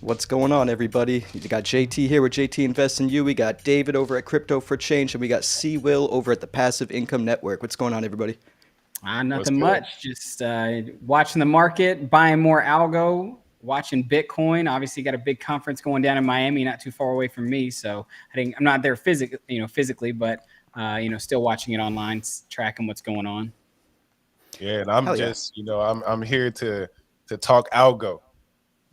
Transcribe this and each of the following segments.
What's going on, everybody? You got JT here with JT Invest in You. We got David over at Crypto for Change, and we got C Will over at the Passive Income Network. What's going on, everybody? What's Nothing good? much. Just watching the market, buying more algo, watching Bitcoin. Obviously, got a big conference going down in Miami, not too far away from me. So I'm not there physically, but still watching it online, tracking what's going on. Yeah, and I'm Hell yeah. just, I'm here to talk algo.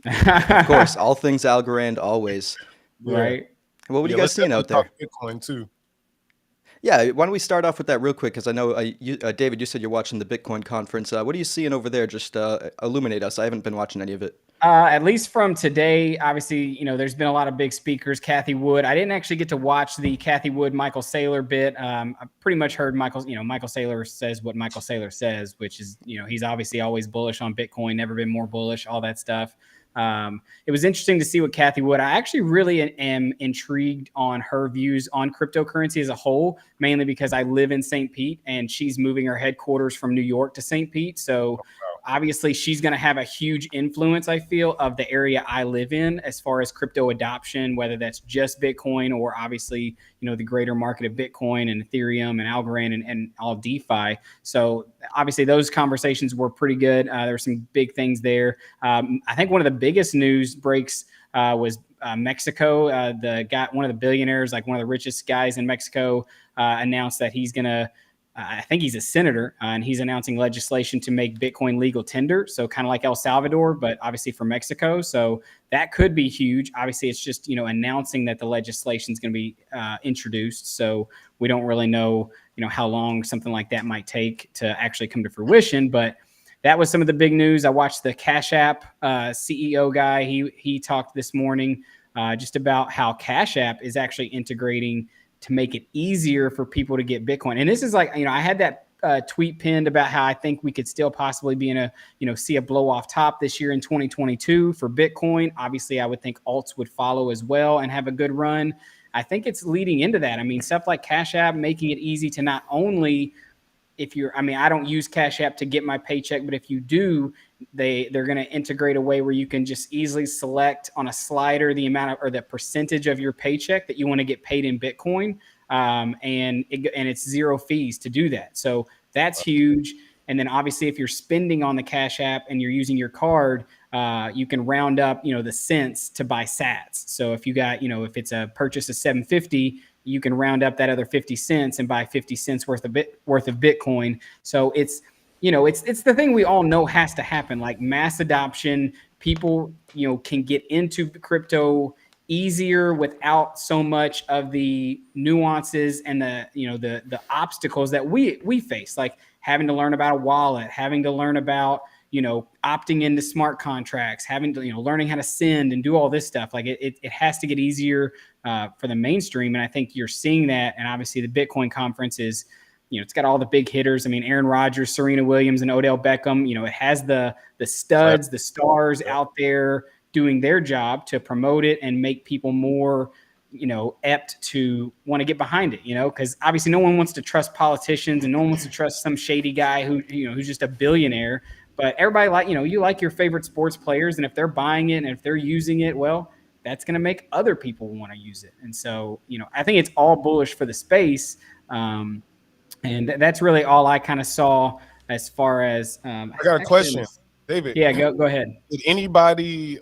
Of course, all things Algorand, always. Yeah. Right. What were you Yeah, guys let's seeing out definitely talk there? Bitcoin too. Yeah, why don't we start off with that real quick? Because I know, David, you said you're watching the Bitcoin conference. What are you seeing over there? Just illuminate us. I haven't been watching any of it. At least from today, obviously, there's been a lot of big speakers. Kathy Wood. I didn't actually get to watch the Kathy Wood, Michael Saylor bit. I pretty much heard Michael Saylor says what Michael Saylor says, which is, he's obviously always bullish on Bitcoin, never been more bullish, all that stuff. It was interesting to see what Kathy Wood. I actually really am intrigued on her views on cryptocurrency as a whole, mainly because I live in St. Pete and she's moving her headquarters from New York to St. Pete. So obviously she's going to have a huge influence, I feel, of the area I live in as far as crypto adoption, whether that's just Bitcoin or obviously, the greater market of Bitcoin and Ethereum and Algorand and all DeFi. So obviously those conversations were pretty good. There were some big things there. I think one of the biggest news breaks was Mexico. One of the billionaires, like one of the richest guys in Mexico, announced that he's going to I think he's a senator, and he's announcing legislation to make Bitcoin legal tender. So kind of like El Salvador, but obviously for Mexico. So that could be huge. Obviously, it's just, announcing that the legislation is going to be introduced. So we don't really know, how long something like that might take to actually come to fruition. But that was some of the big news. I watched the Cash App CEO guy. He talked this morning just about how Cash App is actually integrating to make it easier for people to get Bitcoin. And this is like, I had that tweet pinned about how I think we could still possibly be in see a blow off top this year in 2022 for Bitcoin. Obviously, I would think alts would follow as well and have a good run. I think it's leading into that. I mean, stuff like Cash App, making it easy to not only I don't use Cash App to get my paycheck, but if you do, they're going to integrate a way where you can just easily select on a slider the amount of, or the percentage of your paycheck that you want to get paid in Bitcoin. And it's zero fees to do that. So that's huge. And then obviously if you're spending on the Cash App and you're using your card, you can round up, the cents to buy sats. So if you got, if it's a purchase of $7.50, you can round up that other 50 cents and buy 50 cents worth of Bitcoin. So it's the thing we all know has to happen, like mass adoption. People, can get into crypto easier without so much of the nuances and the obstacles that we face, like having to learn about a wallet, having to learn about, opting into smart contracts, having to, learning how to send and do all this stuff. Like it has to get easier for the mainstream. And I think you're seeing that. And obviously the Bitcoin conference is, it's got all the big hitters. I mean, Aaron Rodgers, Serena Williams, and Odell Beckham. It has the studs, the stars out there doing their job to promote it and make people more, apt to want to get behind it. Because obviously no one wants to trust politicians and no one wants to trust some shady guy who's just a billionaire. But everybody you like your favorite sports players, and if they're buying it and if they're using it, well, that's going to make other people want to use it. And so, I think it's all bullish for the space. And that's really all I kind of saw as far as. I got a question, David. Yeah, go ahead. Did anybody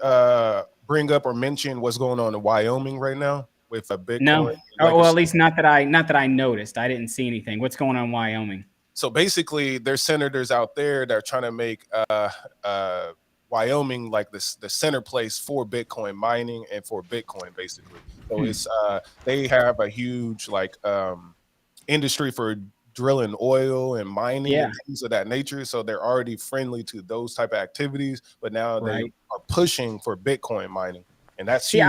bring up or mention what's going on in Wyoming right now with a Bitcoin? No, well, at least not that I noticed. I didn't see anything. What's going on in Wyoming? So basically, there's senators out there that are trying to make Wyoming like the center place for Bitcoin mining and for Bitcoin, basically. So it's they have a huge industry for drilling oil and mining and things of that nature. So they're already friendly to those type of activities, but now they are pushing for Bitcoin mining, and that's huge.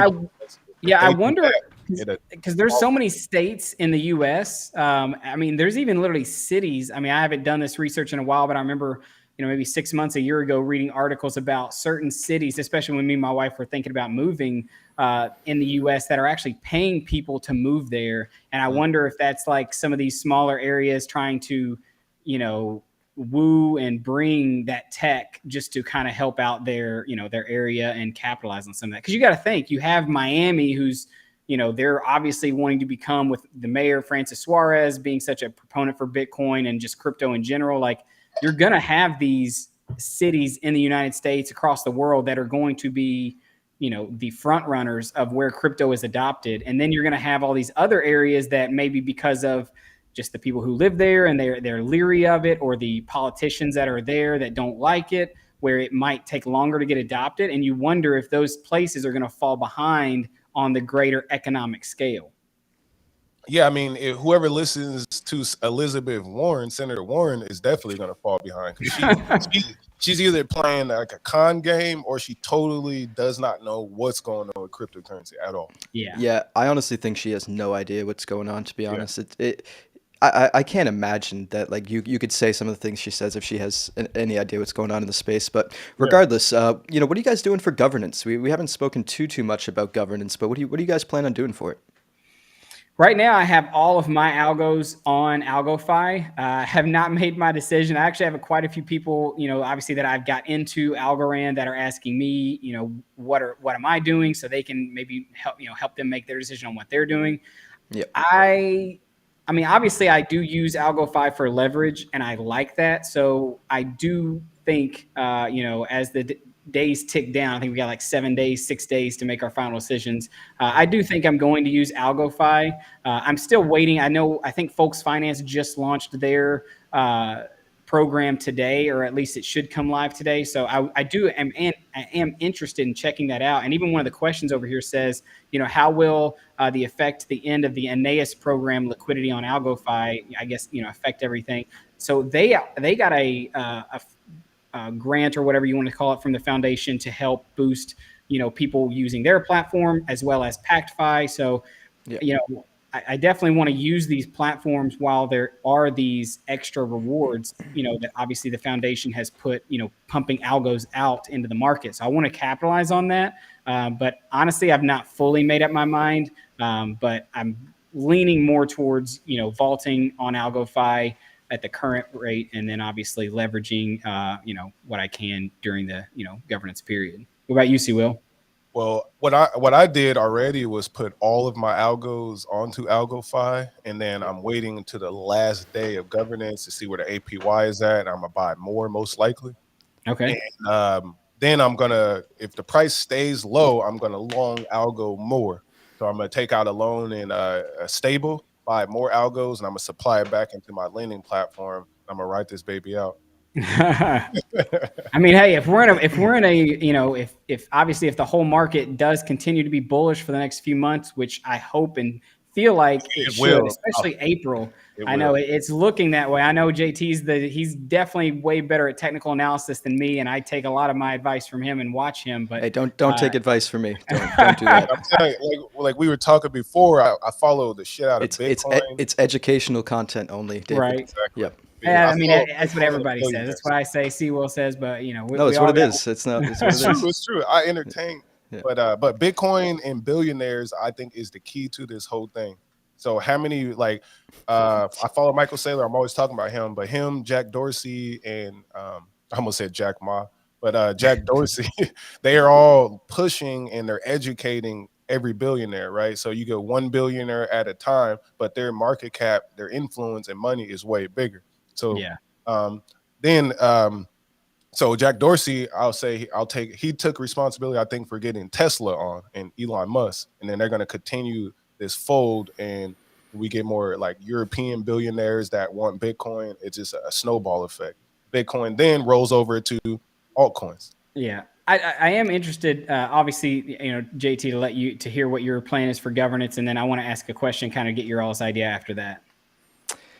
I wonder, because there's so many states in the U.S. I mean, there's even literally cities. I mean, I haven't done this research in a while, but I remember, maybe 6 months, a year ago, reading articles about certain cities, especially when me and my wife were thinking about moving in the U.S., that are actually paying people to move there. And I wonder if that's like some of these smaller areas trying to, woo and bring that tech just to kind of help out their area and capitalize on some of that. Because you got to think, you have Miami, who's they're obviously wanting to become, with the mayor Francis Suarez being such a proponent for Bitcoin and just crypto in general. Like, you're gonna have these cities in the United States, across the world, that are going to be the front runners of where crypto is adopted. And then you're going to have all these other areas that maybe, because of just the people who live there and they're leery of it, or the politicians that are there that don't like it, where it might take longer to get adopted. And you wonder if those places are going to fall behind on the greater economic scale. Yeah, I mean, whoever listens to Elizabeth Warren, Senator Warren, is definitely going to fall behind, because she's either playing like a con game, or she totally does not know what's going on with cryptocurrency at all. Yeah, I honestly think she has no idea what's going on, to be honest. I can't imagine that, like, you could say some of the things she says if she has any idea what's going on in the space. But regardless, what are you guys doing for governance? We haven't spoken too much about governance, but what do you guys plan on doing for it? Right now, I have all of my algos on AlgoFi. Have not made my decision. I actually have quite a few people, obviously, that I've got into Algorand, that are asking me, what am I doing, so they can maybe help them make their decision on what they're doing. Yeah. I mean, obviously, I do use AlgoFi for leverage, and I like that. So I do think, as the days tick down, I think we got like 7 days, 6 days to make our final decisions. I do think I'm going to use AlgoFi. I'm still waiting. I think Folks Finance just launched their program today, or at least it should come live today. So I am interested in checking that out. And even one of the questions over here says, how will the end of the Aeneas program liquidity on AlgoFi, I guess, affect everything. So they got a grant, or whatever you want to call it, from the foundation to help boost, people using their platform, as well as PactFi. So, I definitely want to use these platforms while there are these extra rewards, that obviously the foundation has put, pumping algos out into the market. So I want to capitalize on that. But honestly, I've not fully made up my mind. But I'm leaning more towards, vaulting on AlgoFi at the current rate, and then obviously leveraging, what I can during the, governance period. What about you, C. Will? Well, what I did already was put all of my algos onto AlgoFi, and then I'm waiting until the last day of governance to see where the APY is at, and I'm gonna buy more, most likely. Okay. And then I'm gonna, if the price stays low, I'm gonna long algo more. So I'm gonna take out a loan in a stable, buy more algos, and I'm gonna supply it back into my lending platform. I'm gonna write this baby out. I mean, hey, if we're in a, if obviously, if the whole market does continue to be bullish for the next few months, which I hope and feel like it should, will. especially April. It I know will. it's looking that way. I know he's definitely way better at technical analysis than me, and I take a lot of my advice from him and watch him. But Hey, don't take advice from me. Don't do that. I'm telling you, like we were talking before, I follow the shit out of Bitcoin. It's educational content only, David. Right. Exactly. Yep. Yeah, I mean, that's what everybody says. That's what I say. C. Will says, but No, it's what it is. It's not. It's what it is. It's true. I entertain, but Bitcoin and billionaires, I think, is the key to this whole thing. So how many, like, I follow Michael Saylor. I'm always talking about him, but him, Jack Dorsey, and I almost said Jack Ma, but Jack Dorsey, they are all pushing and they're educating every billionaire, right? So you get one billionaire at a time, but their market cap, their influence and money is way bigger. So so Jack Dorsey, he took responsibility, I think, for getting Tesla on and Elon Musk, and then they're going to continue this fold, and we get more like European billionaires that want Bitcoin. It's just a snowball effect. Bitcoin then rolls over to altcoins. Yeah. I am interested, obviously, JT, to hear what your plan is for governance, and then I want to ask a question, kind of get your all's idea after that.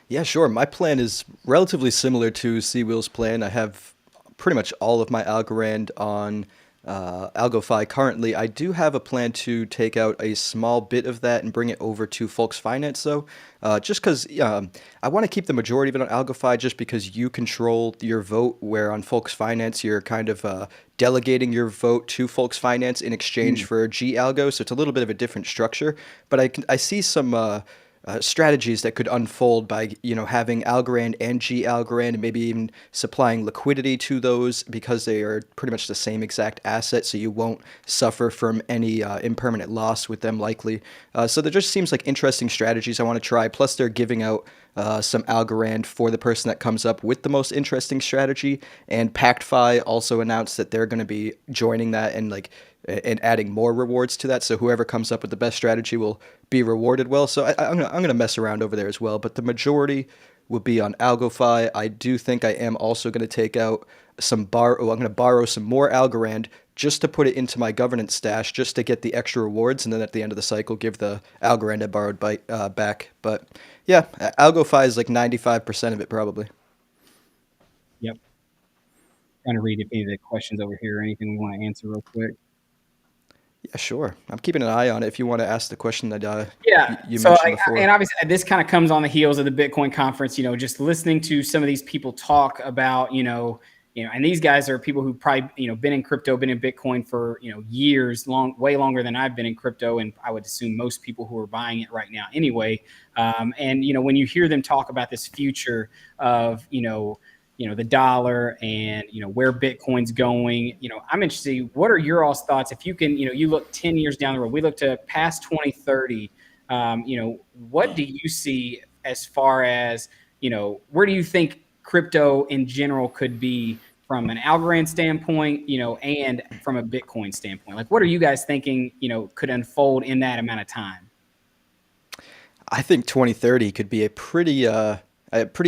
Yeah, sure. My plan is relatively similar to C. Will's plan. I have pretty much all of my Algorand on AlgoFi currently. I do have a plan to take out a small bit of that and bring it over to Folks Finance, though, just because I want to keep the majority of it on AlgoFi, just because you control your vote, where on Folks Finance you're kind of delegating your vote to Folks Finance in exchange for G Algo, so it's a little bit of a different structure. But I see some strategies that could unfold by having Algorand and G Algorand, and maybe even supplying liquidity to those because they are pretty much the same exact asset, so you won't suffer from any impermanent loss with them likely. So there just seems like interesting strategies I want to try. Plus, they're giving out some Algorand for the person that comes up with the most interesting strategy. And PactFi also announced that they're going to be joining that and adding more rewards to that. So whoever comes up with the best strategy will be rewarded well. So I'm gonna mess around over there as well. But the majority will be on AlgoFi. I do think I am also going to take out I'm going to borrow some more Algorand just to put it into my governance stash, just to get the extra rewards, and then at the end of the cycle, give the Algorand I borrowed back. But yeah, AlgoFi is like 95% of it probably. Yep. Trying to read if any of the questions over here or anything we want to answer real quick. Yeah, sure. I'm keeping an eye on it if you want to ask the question that you so mentioned before. And obviously this kind of comes on the heels of the Bitcoin conference, just listening to some of these people talk about, and these guys are people who probably, been in crypto, been in Bitcoin for, years, way longer than I've been in crypto. And I would assume most people who are buying it right now anyway. And, when you hear them talk about this future of, the dollar and, where Bitcoin's going, I'm interested. What are your all's thoughts? If you can, you look 10 years down the road, we look to past 2030, what do you see as far as, where do you think crypto in general could be from an Algorand standpoint, and from a Bitcoin standpoint? Like, what are you guys thinking, could unfold in that amount of time? I think 2030 could be a pretty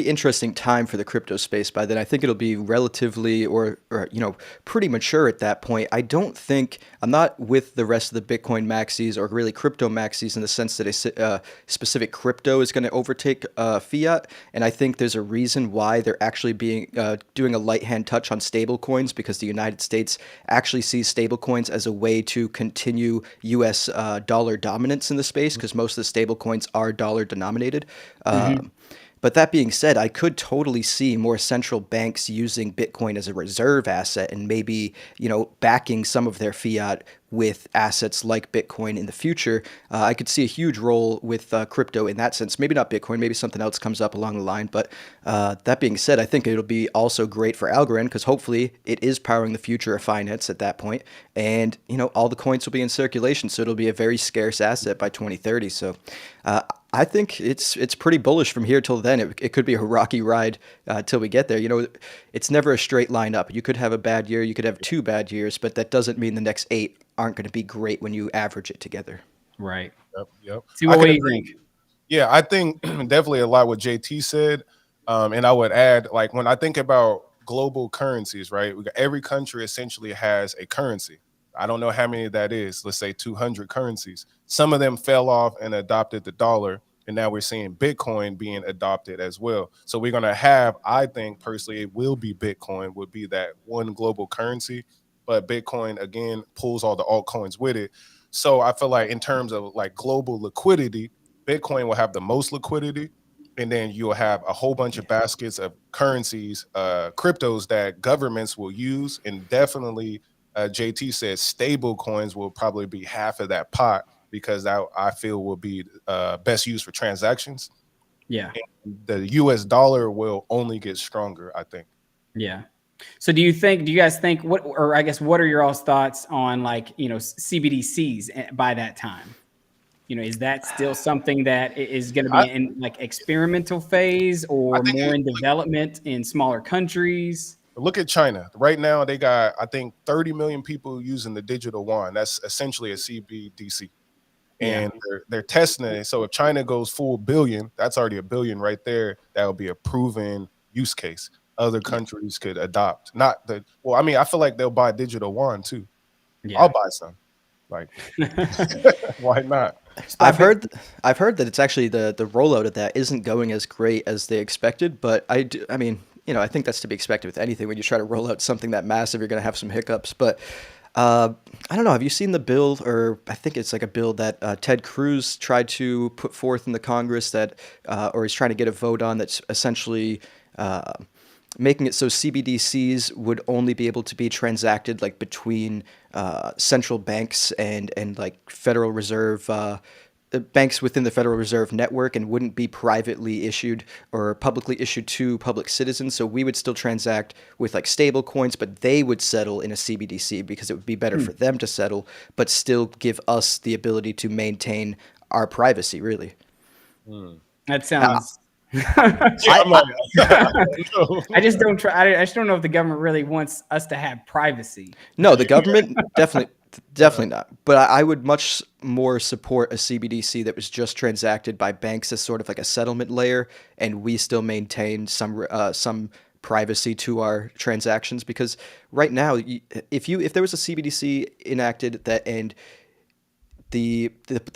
interesting time for the crypto space. By then, I think it'll be relatively or pretty mature at that point. I'm not with the rest of the Bitcoin maxis or really crypto maxis in the sense that a specific crypto is going to overtake fiat. And I think there's a reason why they're actually doing a light hand touch on stable coins, because the United States actually sees stable coins as a way to continue U.S. Dollar dominance in the space, because most of the stable coins are dollar denominated. But that being said, I could totally see more central banks using Bitcoin as a reserve asset and maybe, backing some of their fiat with assets like Bitcoin in the future. I could see a huge role with crypto in that sense. Maybe not Bitcoin, maybe something else comes up along the line. But that being said, I think it'll be also great for Algorand, because hopefully it is powering the future of finance at that point. And, all the coins will be in circulation. So it'll be a very scarce asset by 2030. So I think it's pretty bullish from here till then. It could be a rocky ride till we get there. It's never a straight line up. You could have a bad year, you could have 2 bad years, but that doesn't mean the next 8 aren't going to be great when you average it together. Right. Yep. See, what do you think? Yeah, I think definitely a lot what JT said. And I would add, like, when I think about global currencies, right? Every country essentially has a currency. I don't know how many that is. Let's say 200 currencies. Some of them fell off and adopted the dollar. And now we're seeing Bitcoin being adopted as well. So we're going to have, I think personally, it will be Bitcoin would be that one global currency. But Bitcoin, again, pulls all the altcoins with it. So I feel like in terms of like global liquidity, Bitcoin will have the most liquidity. And then you'll have a whole bunch of baskets of currencies, cryptos that governments will use. And definitely, JT says stable coins will probably be half of that pot, because that I feel will be best used for transactions. Yeah. And the US dollar will only get stronger, I think. Yeah. So do you guys think what are your all's thoughts on CBDCs by that time? Is that still something that is going to be in like experimental phase or more in development in smaller countries? Look at China. Right now, they got, I think, 30 million people using the digital yuan. That's essentially a CBDC. And they're testing it. So if China goes full billion, that's already $1 billion right there. That would be a proven use case. Other countries could adopt. I feel like they'll buy digital yuan too. Yeah. I'll buy some. Like, why not? I've heard that it's actually the rollout of that isn't going as great as they expected, but I think that's to be expected with anything. When you try to roll out something that massive, you're going to have some hiccups. But I don't know. Have you seen the bill, or I think it's like a bill that Ted Cruz tried to put forth in the Congress or he's trying to get a vote on, that's essentially making it so CBDCs would only be able to be transacted like between central banks and like Federal Reserve banks within the Federal Reserve network and wouldn't be privately issued or publicly issued to public citizens. So we would still transact with like stable coins, but they would settle in a CBDC because it would be better for them to settle, but still give us the ability to maintain our privacy, really. That sounds. I'm like, I just don't try. I just don't know if the government really wants us to have privacy. No, the government definitely not. But I would much more support a CBDC that was just transacted by banks as sort of like a settlement layer, and we still maintain some privacy to our transactions. Because right now, if there was a CBDC enacted that and the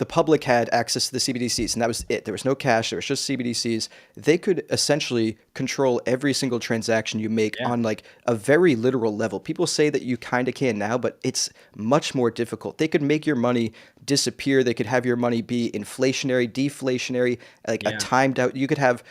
public had access to the CBDCs, and that was it. There was no cash. There was just CBDCs. They could essentially control every single transaction you make on like a very literal level. People say that you kind of can now, but it's much more difficult. They could make your money disappear. They could have your money be inflationary, deflationary, like a timed out. You could have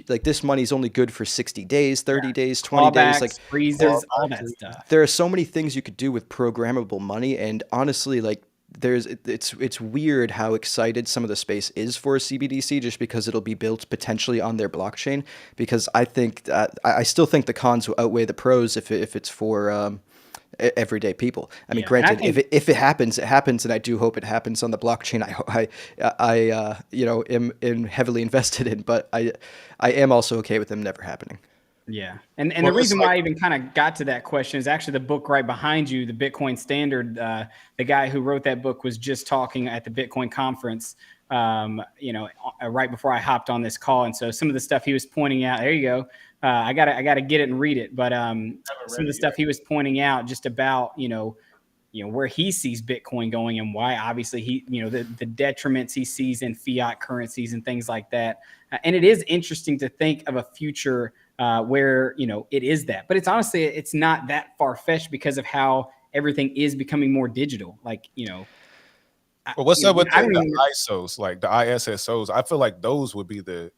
like this money's only good for 60 days, 30 days, 20 days, like freezers, all that stuff. There are so many things you could do with programmable money, and honestly, like it's weird how excited some of the space is for a CBDC just because it'll be built potentially on their blockchain. Because I think I still think the cons will outweigh the pros if it's for everyday people. I mean, granted, if it happens, it happens, and I do hope it happens on the blockchain. I am heavily invested in, but I am also okay with them never happening. Yeah. And the reason why I even kind of got to that question is actually the book right behind you, the Bitcoin Standard. The guy who wrote that book was just talking at the Bitcoin conference, right before I hopped on this call. And so some of the stuff he was pointing out, there you go. I gotta get it and read it. But some of the stuff he was pointing out just about, where he sees Bitcoin going and why obviously the detriments he sees in fiat currencies and things like that. And it is interesting to think of a future where it is that, but it's not that far-fetched because of how everything is becoming more digital. Like well, what's up with the ISOs, like the ISSOs? I feel like those would be the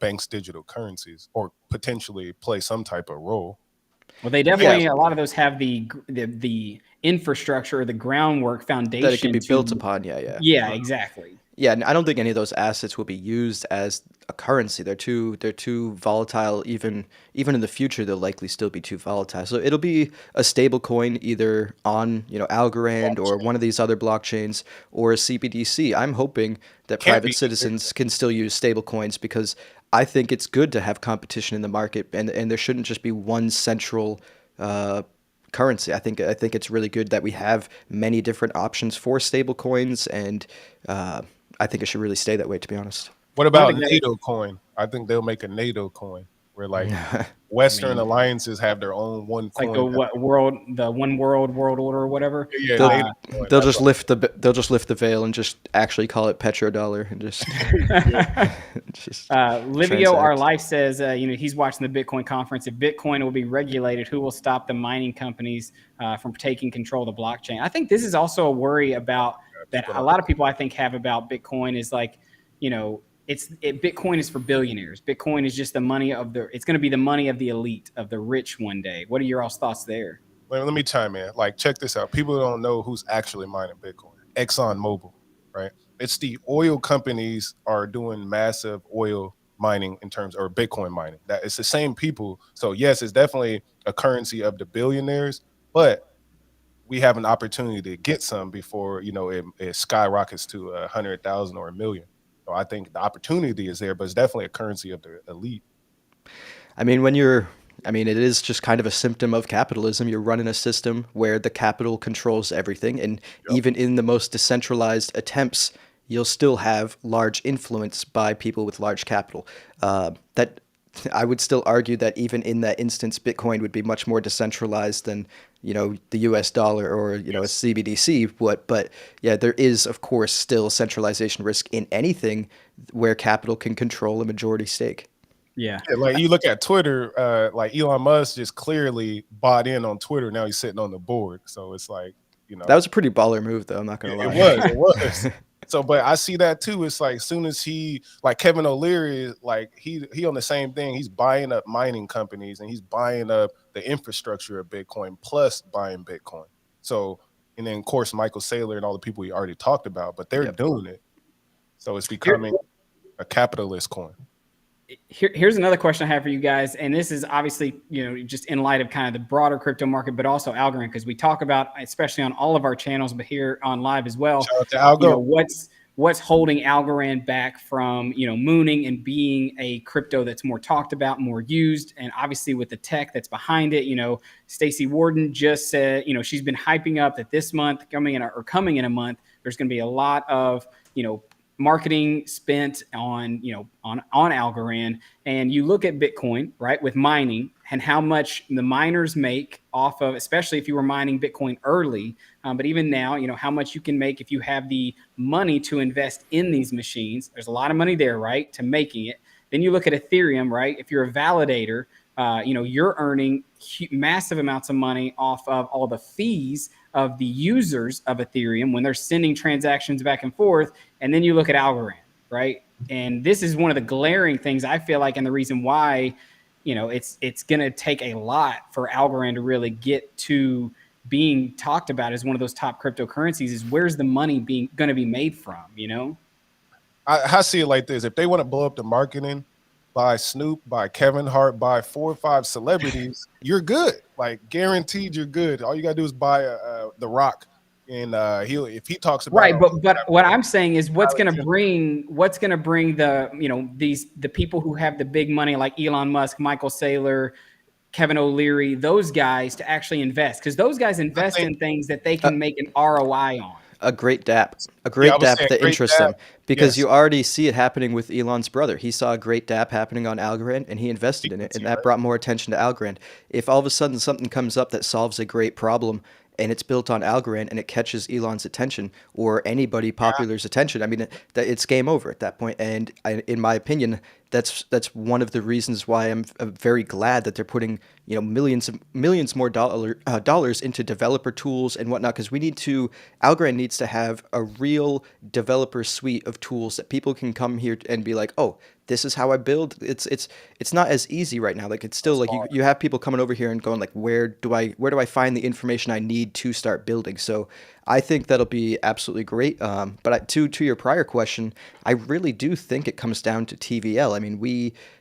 bank's digital currencies, or potentially play some type of role. Well, they definitely a lot of those have the infrastructure or the groundwork foundation that it can be built upon. Yeah, exactly. Yeah, and I don't think any of those assets will be used as a currency. They're too volatile. Even in the future, they'll likely still be too volatile. So it'll be a stable coin either on Algorand or one of these other blockchains or a CBDC. I'm hoping that private citizens can still use stable coins because I think it's good to have competition in the market, and there shouldn't just be one central currency. I think it's really good that we have many different options for stable coins, and I think it should really stay that way, to be honest. What about NATO coin? I think they'll make a NATO coin where like Western alliances have their own one coin. Like the one world order or whatever. Yeah, they'll just lift the veil and just actually call it petrodollar and just. Livio, our life says, he's watching the Bitcoin conference. If Bitcoin will be regulated, who will stop the mining companies from taking control of the blockchain? I think this is also a worry about that a lot of people I think have about Bitcoin is like, Bitcoin is for billionaires. Bitcoin is just the money it's going to be the money of the elite, of the rich one day. What are your all's thoughts there? Let me chime in. Like, check this out. People don't know who's actually mining Bitcoin. ExxonMobil, right? It's the oil companies are doing massive oil mining or Bitcoin mining. That it's the same people. So yes, it's definitely a currency of the billionaires, but we have an opportunity to get some before it skyrockets to 100,000 or 1 million. So I think the opportunity is there, but it's definitely a currency of the elite. I mean, it is just kind of a symptom of capitalism. You're running a system where the capital controls everything, and even in the most decentralized attempts, you'll still have large influence by people with large capital. That I would still argue that even in that instance, Bitcoin would be much more decentralized than the U.S. dollar or a CBDC. But yeah, there is of course still centralization risk in anything where capital can control a majority stake. Yeah, like you look at Twitter, like Elon Musk just clearly bought in on Twitter. Now he's sitting on the board, so it's like that was a pretty baller move, though. I'm not gonna lie. It was. So, but I see that too. It's like as soon as like Kevin O'Leary, like he on the same thing. He's buying up mining companies and he's buying up the infrastructure of Bitcoin plus buying Bitcoin. So, and then of course Michael Saylor and all the people we already talked about, but they're doing it. So it's becoming a capitalist coin. Here's another question I have for you guys, and this is obviously, just in light of kind of the broader crypto market, but also Algorand, because we talk about, especially on all of our channels, but here on live as well. Shout out to Algo. What's holding Algorand back from, mooning and being a crypto that's more talked about, more used, and obviously with the tech that's behind it. Stacey Warden just said, she's been hyping up that this month coming in a month, there's going to be a lot of, marketing spent on Algorand. And you look at Bitcoin, right, with mining and how much the miners make off of, especially if you were mining Bitcoin early, but even now, how much you can make if you have the money to invest in these machines. There's a lot of money there, right, to making it. Then you look at Ethereum, right? If you're a validator, you're earning massive amounts of money off of all the fees of the users of Ethereum when they're sending transactions back and forth. And then you look at Algorand, right? And this is one of the glaring things I feel like, and the reason why, it's going to take a lot for Algorand to really get to being talked about as one of those top cryptocurrencies, is where's the money going to be made from, I see it like this. If they want to blow up the marketing, by Snoop, by Kevin Hart, by 4 or 5 celebrities, you're good. Like, guaranteed you're good. All you gotta do is buy The Rock, and if he talks about right. But what I'm saying is what's gonna bring the people who have the big money, like Elon Musk, Michael Saylor, Kevin O'Leary, those guys, to actually invest, because those guys invest in things that they can make an ROI on. A great DApp that interests them, because you already see it happening with Elon's brother. He saw a great DApp happening on Algorand and he invested in it, and that brought more attention to Algorand. If all of a sudden something comes up that solves a great problem and it's built on Algorand and it catches Elon's attention or anybody popular's attention, I mean, it's game over at that point. And in my opinion, that's one of the reasons why I'm very glad that they're putting millions more dollars into developer tools and whatnot, because Algorand needs to have a real developer suite of tools that people can come here and be like, oh, this is how I build. It's not as easy right now. Like, it's still like you have people coming over here and going like, where do I find the information I need to start building? So I think that'll be absolutely great. But to your prior question, I really do think it comes down to TVL. I mean,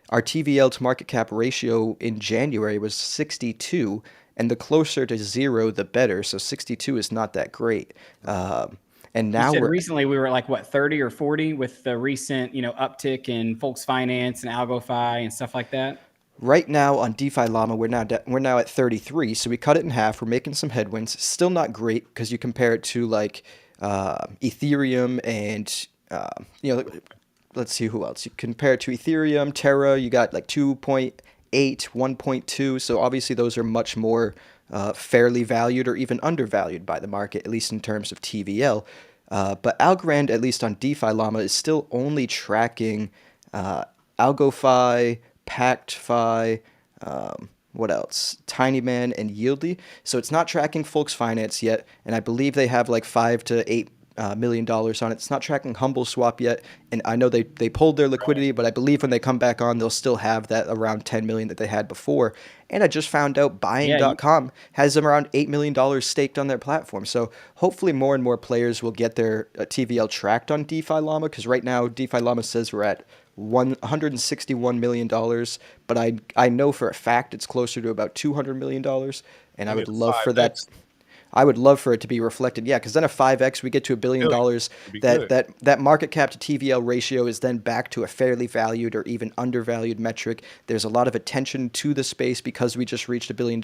our TVL to market cap ratio in January was 62, and the closer to 0, the better. So 62 is not that great. And now recently we were like, what, 30 or 40 with the recent, uptick in Folks Finance and AlgoFi and stuff like that? Right now on DeFi Llama, we're now at 33, so we cut it in half. We're making some headwinds. Still not great, because you compare it to like Ethereum and let's see who else. You compare it to Ethereum, Terra. You got like 2.8, 1.2. So obviously those are much more fairly valued or even undervalued by the market, at least in terms of TVL. But Algorand, at least on DeFi Llama, is still only tracking AlgoFi, PactFi, what else? Tinyman and Yieldy. So it's not tracking Folks Finance yet, and I believe they have like $5 to $8 million on it. It's not tracking Humble Swap yet, and I know they pulled their liquidity, but I believe when they come back on, they'll still have that around 10 million that they had before. And I just found out buying.com has them around $8 million staked on their platform. So hopefully more and more players will get their TVL tracked on DeFi Llama, because right now DeFi Llama says we're at $161 million, but I know for a fact it's closer to about $200 million, and I would love for that. I would love for it to be reflected, yeah, because then a 5x, we get to $1 billion. That market cap to TVL ratio is then back to a fairly valued or even undervalued metric. There's a lot of attention to the space because we just reached $1 billion.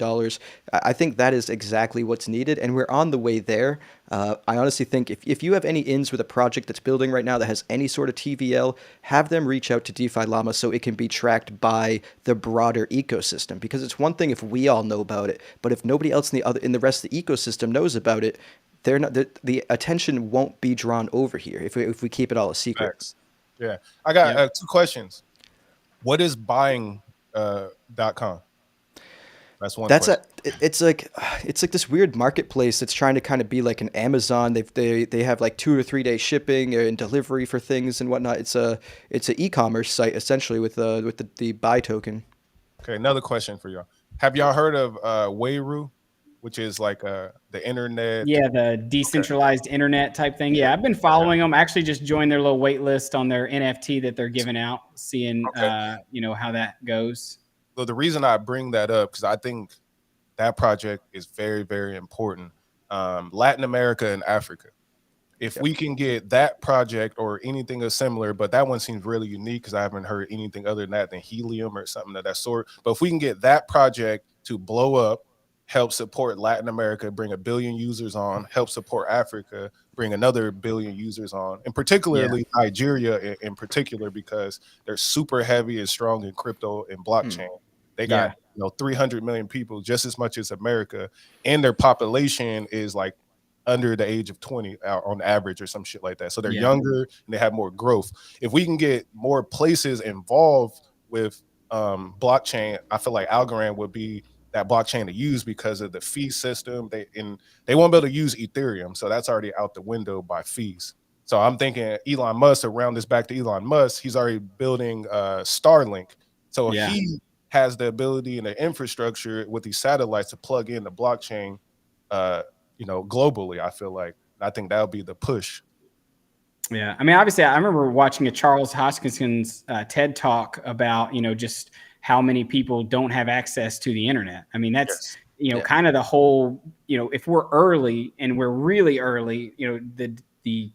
I think that is exactly what's needed, and we're on the way there. I honestly think if you have any ins with a project that's building right now that has any sort of TVL, have them reach out to DeFi Llama so it can be tracked by the broader ecosystem. Because it's one thing if we all know about it, but if nobody else in the rest of the ecosystem knows about it, the attention won't be drawn over here if we keep it all a secret. Facts. Yeah, I got 2 questions. What is buying.com? That's one. It's like this weird marketplace that's trying to kind of be like an Amazon. They have like 2 or 3 day shipping and delivery for things and whatnot. It's an e-commerce site essentially with the buy token. Okay, another question for y'all. Have y'all heard of Wayru? which is like the internet. Yeah, the decentralized internet type thing. Yeah, I've been following them. I actually just joined their little wait list on their NFT that they're giving out, seeing how that goes. So the reason I bring that up, because I think that project is very, very important. Latin America and Africa. If we can get that project or anything similar, but that one seems really unique because I haven't heard anything other than that, than helium or something of that sort. But if we can get that project to blow up, help support Latin America, bring 1 billion users on, help support Africa, bring another 1 billion users on, and particularly Nigeria in particular, because they're super heavy and strong in crypto and blockchain. They got 300 million people, just as much as America, and their population is like under the age of 20 on average or some shit like that. So they're younger and they have more growth. If we can get more places involved with blockchain, I feel like Algorand would be that blockchain to use because of the fee system. They won't be able to use Ethereum, so that's already out the window by fees. So I'm thinking Elon Musk, to round this back to Elon Musk, he's already building Starlink. So he has the ability and the infrastructure with these satellites to plug in the blockchain globally. I feel like I think that'll be the push. Yeah, I mean, obviously, I remember watching a Charles Hoskinson's TED talk about just how many people don't have access to the internet. I mean, that's kind of the whole. If we're early and we're really early, the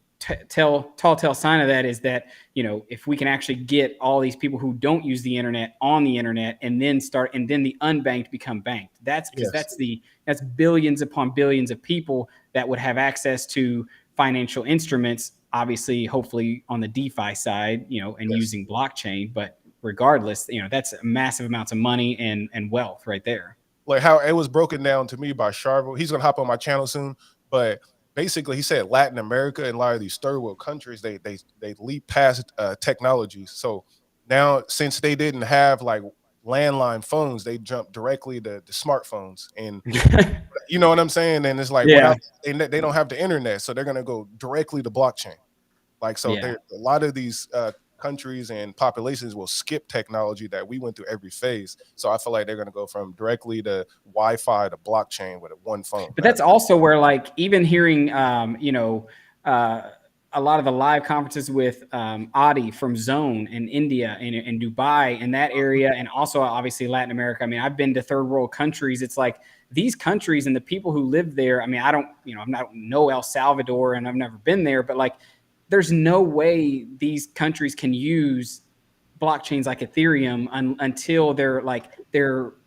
tall tale sign of that is that if we can actually get all these people who don't use the internet on the internet and then the unbanked become banked. That's because that's billions upon billions of people that would have access to financial instruments, obviously, hopefully on the DeFi side, and using blockchain. But regardless, that's massive amounts of money and wealth right there. Like how it was broken down to me by Charvel. He's gonna hop on my channel soon, but basically he said Latin America and a lot of these third world countries, they leap past technologies. So now, since they didn't have like landline phones, they jumped directly to the smartphones, and you know what I'm saying? And it's like they don't have the internet, so they're gonna go directly to blockchain. Like, so a lot of these countries and populations will skip technology that we went through every phase. So I feel like they're going to go from directly to Wi-Fi to blockchain with one phone. But that's also where, like, even hearing, a lot of the live conferences with Adi from Zone in India and Dubai and that area, and also obviously Latin America. I mean, I've been to third world countries. It's like these countries and the people who live there. I mean, I don't know El Salvador and I've never been there, but like, there's no way these countries can use blockchains like Ethereum until they're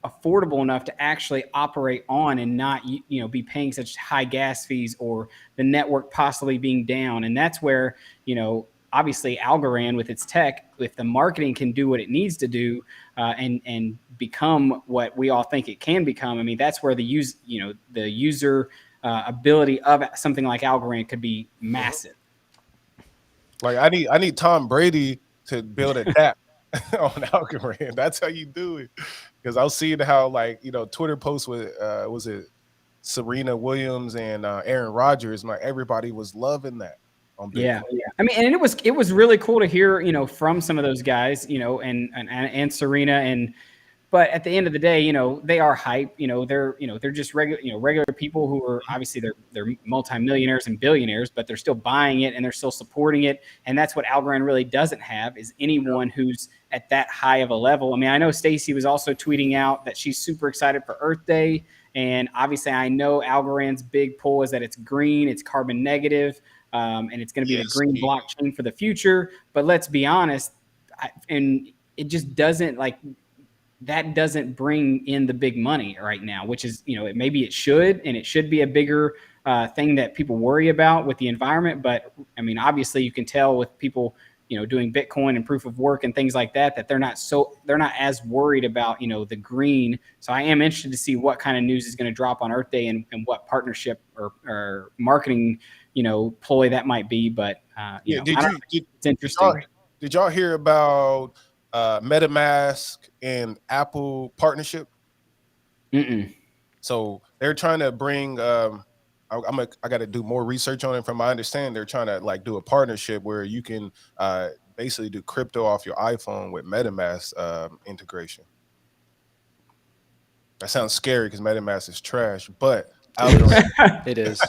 affordable enough to actually operate on and not be paying such high gas fees or the network possibly being down. And that's where obviously Algorand with its tech, if the marketing can do what it needs to do and become what we all think it can become, I mean, that's where the user ability of something like Algorand could be massive. Like I need Tom Brady to build a app on Algorand. That's how you do it. Because I was seeing how Twitter posts with was it Serena Williams and Aaron Rodgers. Like everybody was loving that. On Bitcoin. Yeah. I mean, and it was really cool to hear from some of those guys and Serena but at the end of the day, they are hype. They're just regular people who are obviously they're multimillionaires and billionaires, but they're still buying it and they're still supporting it. And that's what Algorand really doesn't have, is anyone who's at that high of a level. I mean, I know Stacy was also tweeting out that she's super excited for Earth Day, and obviously I know Algorand's big pull is that it's green, it's carbon negative, and it's going to be the green blockchain for the future. But let's be honest, and it just doesn't that doesn't bring in the big money right now, which is, maybe it should, and it should be a bigger thing that people worry about with the environment. But I mean, obviously you can tell with people, doing Bitcoin and proof of work and things like that, that they're not as worried about, the green. So I am interested to see what kind of news is going to drop on Earth Day and what partnership or marketing, ploy that might be. But it's interesting. Did y'all hear about MetaMask and Apple partnership? So they're trying to bring I got to do more research on it. From my understanding, they're trying to do a partnership where you can basically do crypto off your iPhone with MetaMask integration. That sounds scary because MetaMask is trash, but Algorand, It is.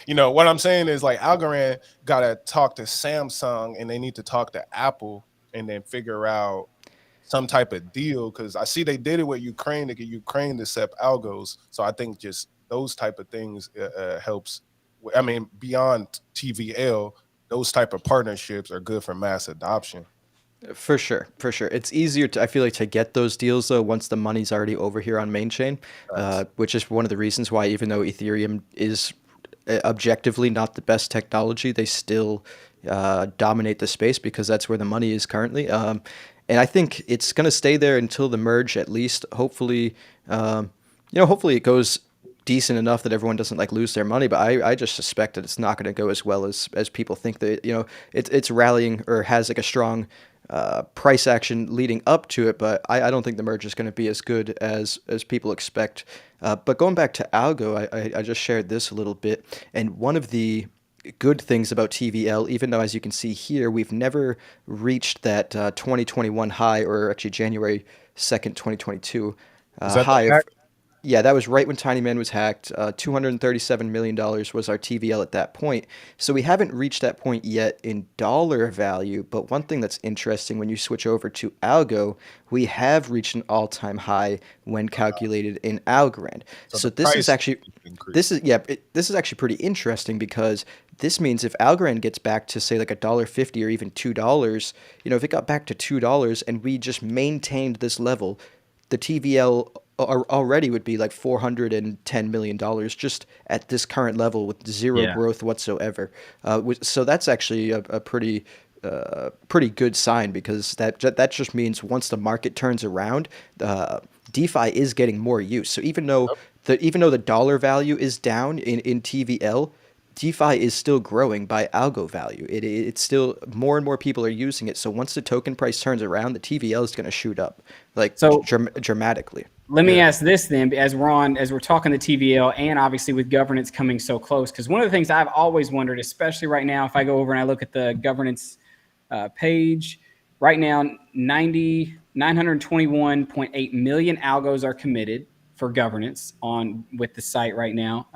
you know, what I'm saying is like Algorand got to talk to Samsung and they need to talk to Apple and then figure out some type of deal, because I see they did it with Ukraine to get Ukraine to accept algos. So I think just those type of things helps. I mean, beyond TVL, those type of partnerships are good for mass adoption. For sure, for sure. It's easier to, I feel like, to get those deals though once the money's already over here on main chain, Facts. which is one of the reasons why, even though Ethereum is objectively not the best technology, they still dominate the space because that's where the money is currently. And I think it's going to stay there until the merge, at least. Hopefully, hopefully it goes decent enough that everyone doesn't like lose their money. But I just suspect that it's not going to go as well as people think. That it's rallying or has like a strong price action leading up to it, but I don't think the merge is going to be as good as people expect. But going back to Algo, I just shared this a little bit, and one of the good things about TVL, even though as you can see here, we've never reached that 2021 high, or actually January 2nd, 2022 Is that high the of. hack? Yeah, that was right when Tiny Man was hacked. $237 million was our TVL at that point. So we haven't reached that point yet in dollar value. But one thing that's interesting when you switch over to Algo, we have reached an all-time high when calculated in Algorand. So So the this is price actually increase. this is actually pretty interesting because this means if Algorand gets back to say like $1.50 or even $2, if it got back to $2 and we just maintained this level, the TVL already would be like $410 million just at this current level with zero Yeah. growth whatsoever. So that's actually a pretty good sign, because that just means once the market turns around, DeFi is getting more use. So even though the dollar value is down in TVL, DeFi is still growing by algo value. It's still more and more people are using it. So once the token price turns around, the TVL is going to shoot up like So dramatically. let me Yeah. ask this then, as we're talking the TVL, and obviously with governance coming so close, because one of the things I've always wondered, especially right now, if I go over and I look at the governance page, right now 921.8 million algos are committed for governance on with the site right now.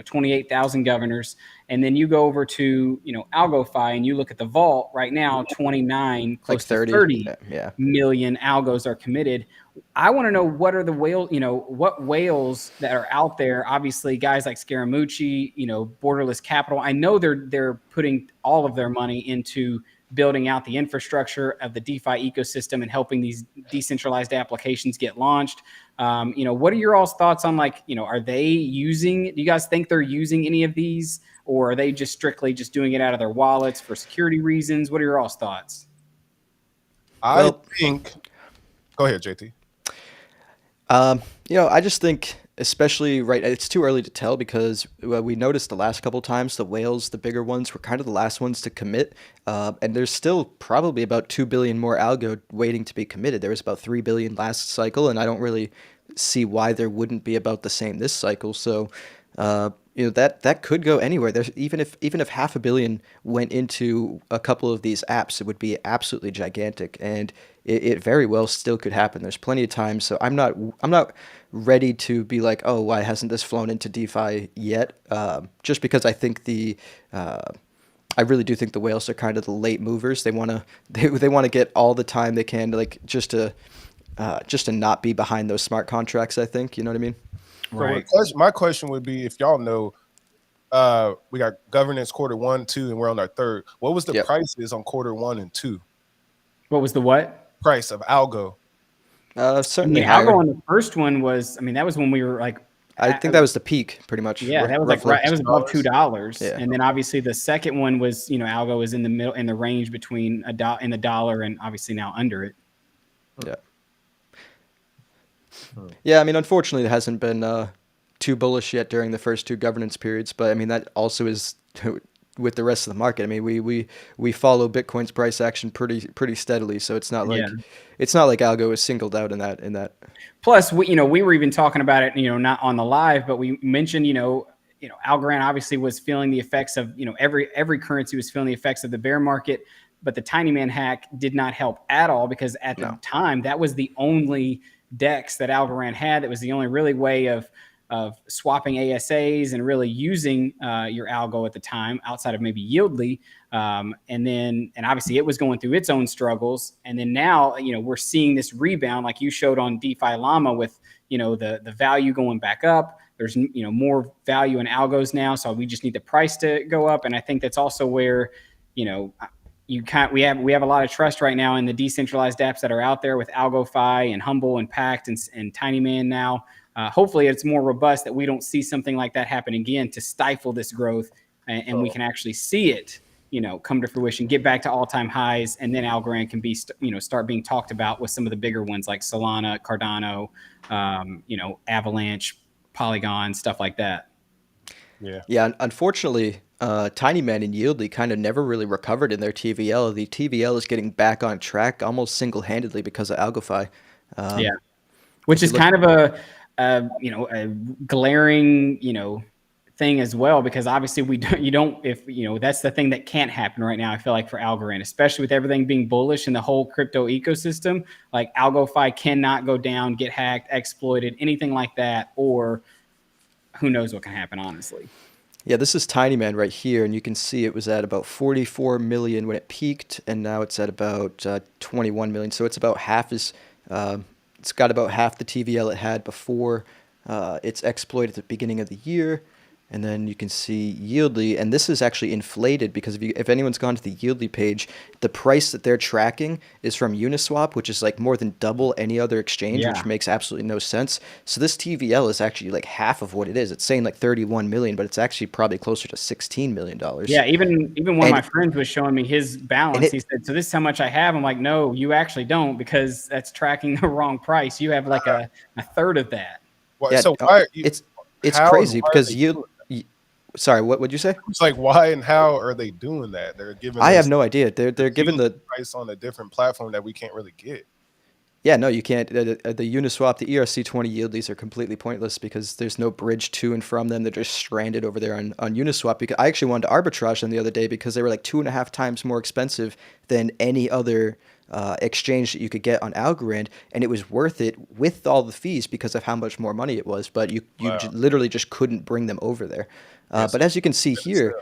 28,000 governors, and then you go over to AlgoFi and you look at the vault right now, 29, Like close to 30. 30 Yeah. million algos are committed. I want to know, what are the what whales that are out there? Obviously, guys like Scaramucci, Borderless Capital. I know they're putting all of their money into building out the infrastructure of the DeFi ecosystem and helping these decentralized applications get launched. What are your all's thoughts on, are they using? Do you guys think they're using any of these, or are they just strictly just doing it out of their wallets for security reasons? What are your all's thoughts? I Well, think. Go ahead, JT. I just think, especially right, it's too early to tell because we noticed the last couple times the whales, the bigger ones, were kind of the last ones to commit, and there's still probably about 2 billion more algo waiting to be committed. There was about 3 billion last cycle, and I don't really see why there wouldn't be about the same this cycle. So, that could go anywhere. There's even if 500 million went into a couple of these apps, it would be absolutely gigantic, and it very well still could happen. There's plenty of time, so I'm not ready to be like, oh, why hasn't this flown into DeFi yet? Just because I think I really do think the whales are kind of the late movers. They want to get all the time they can, like just to not be behind those smart contracts. I think, you know what I mean. Right. So my question would be, if y'all know, we got governance quarter 1, 2, and we're on our third. What was the Yep. prices on quarter 1 and 2? What was the what? Price of algo. Certainly Algo higher. on the first one was, that was when we were like, I think that was the peak, pretty much. yeah, that was like Roughly. right. That was above $2, Yeah. and then obviously the second one was, Algo was in the middle, in the range between the dollar and obviously now under it. Yeah. Yeah, I mean, unfortunately, it hasn't been too bullish yet during the first two governance periods, but I mean that also is with the rest of the market. I mean, we follow Bitcoin's price action pretty steadily, so it's not like Yeah. Algo is singled out in that. Plus, we were even talking about it, not on the live, but we mentioned, Algorand obviously was feeling the effects of, every currency was feeling the effects of the bear market, but the Tiny Man hack did not help at all, because at the No. time that was the only DEX that Algorand had that was the only really way of swapping ASAs and really using your algo at the time outside of maybe Yieldly. And obviously it was going through its own struggles. And then now, we're seeing this rebound like you showed on DeFi Llama with, the value going back up. There's, more value in algos now. So we just need the price to go up. And I think that's also where, we have a lot of trust right now in the decentralized apps that are out there with AlgoFi and Humble and Pact and Tiny Man now. Hopefully it's more robust that we don't see something like that happen again to stifle this growth and we can actually see it, come to fruition, get back to all-time highs. And then Algorand can be, start being talked about with some of the bigger ones like Solana, Cardano, Avalanche, Polygon, stuff like that. Yeah. Unfortunately, Tiny Man and Yieldly kind of never really recovered in their TVL. The TVL is getting back on track almost single-handedly because of AlgoFi. Which is kind of a glaring, thing as well, because obviously that's the thing that can't happen right now. I feel like for Algorand, especially with everything being bullish in the whole crypto ecosystem, like AlgoFi cannot go down, get hacked, exploited, anything like that, or who knows what can happen, honestly. Yeah, this is Tiny Man right here, and you can see it was at about 44 million when it peaked, and now it's at about 21 million. So it's about half it's got about half the TVL it had before its exploit at the beginning of the year. And then you can see Yieldly, and this is actually inflated because if anyone's gone to the Yieldly page, the price that they're tracking is from Uniswap, which is like more than double any other exchange, which makes absolutely no sense. So this TVL is actually like half of what it is. It's saying like 31 million, but it's actually probably closer to $16 million. Yeah, even one of my friends was showing me his balance. He said, "So this is how much I have." I'm like, "No, you actually don't, because that's tracking the wrong price. You have like a third of that." Well, so why it's crazy because Sorry, what would you say? It's like, why and how are they doing that? They're giving. I have no idea. They're giving the price on a different platform that we can't really get. Yeah, no, you can't. The Uniswap, the ERC20 Yieldlies are completely pointless because there's no bridge to and from them. They're just stranded over there on Uniswap. Because I actually wanted to arbitrage them the other day because they were like 2.5 times more expensive than any other exchange that you could get on Algorand, and it was worth it with all the fees because of how much more money it was. But you literally just couldn't bring them over there. But as you can see here,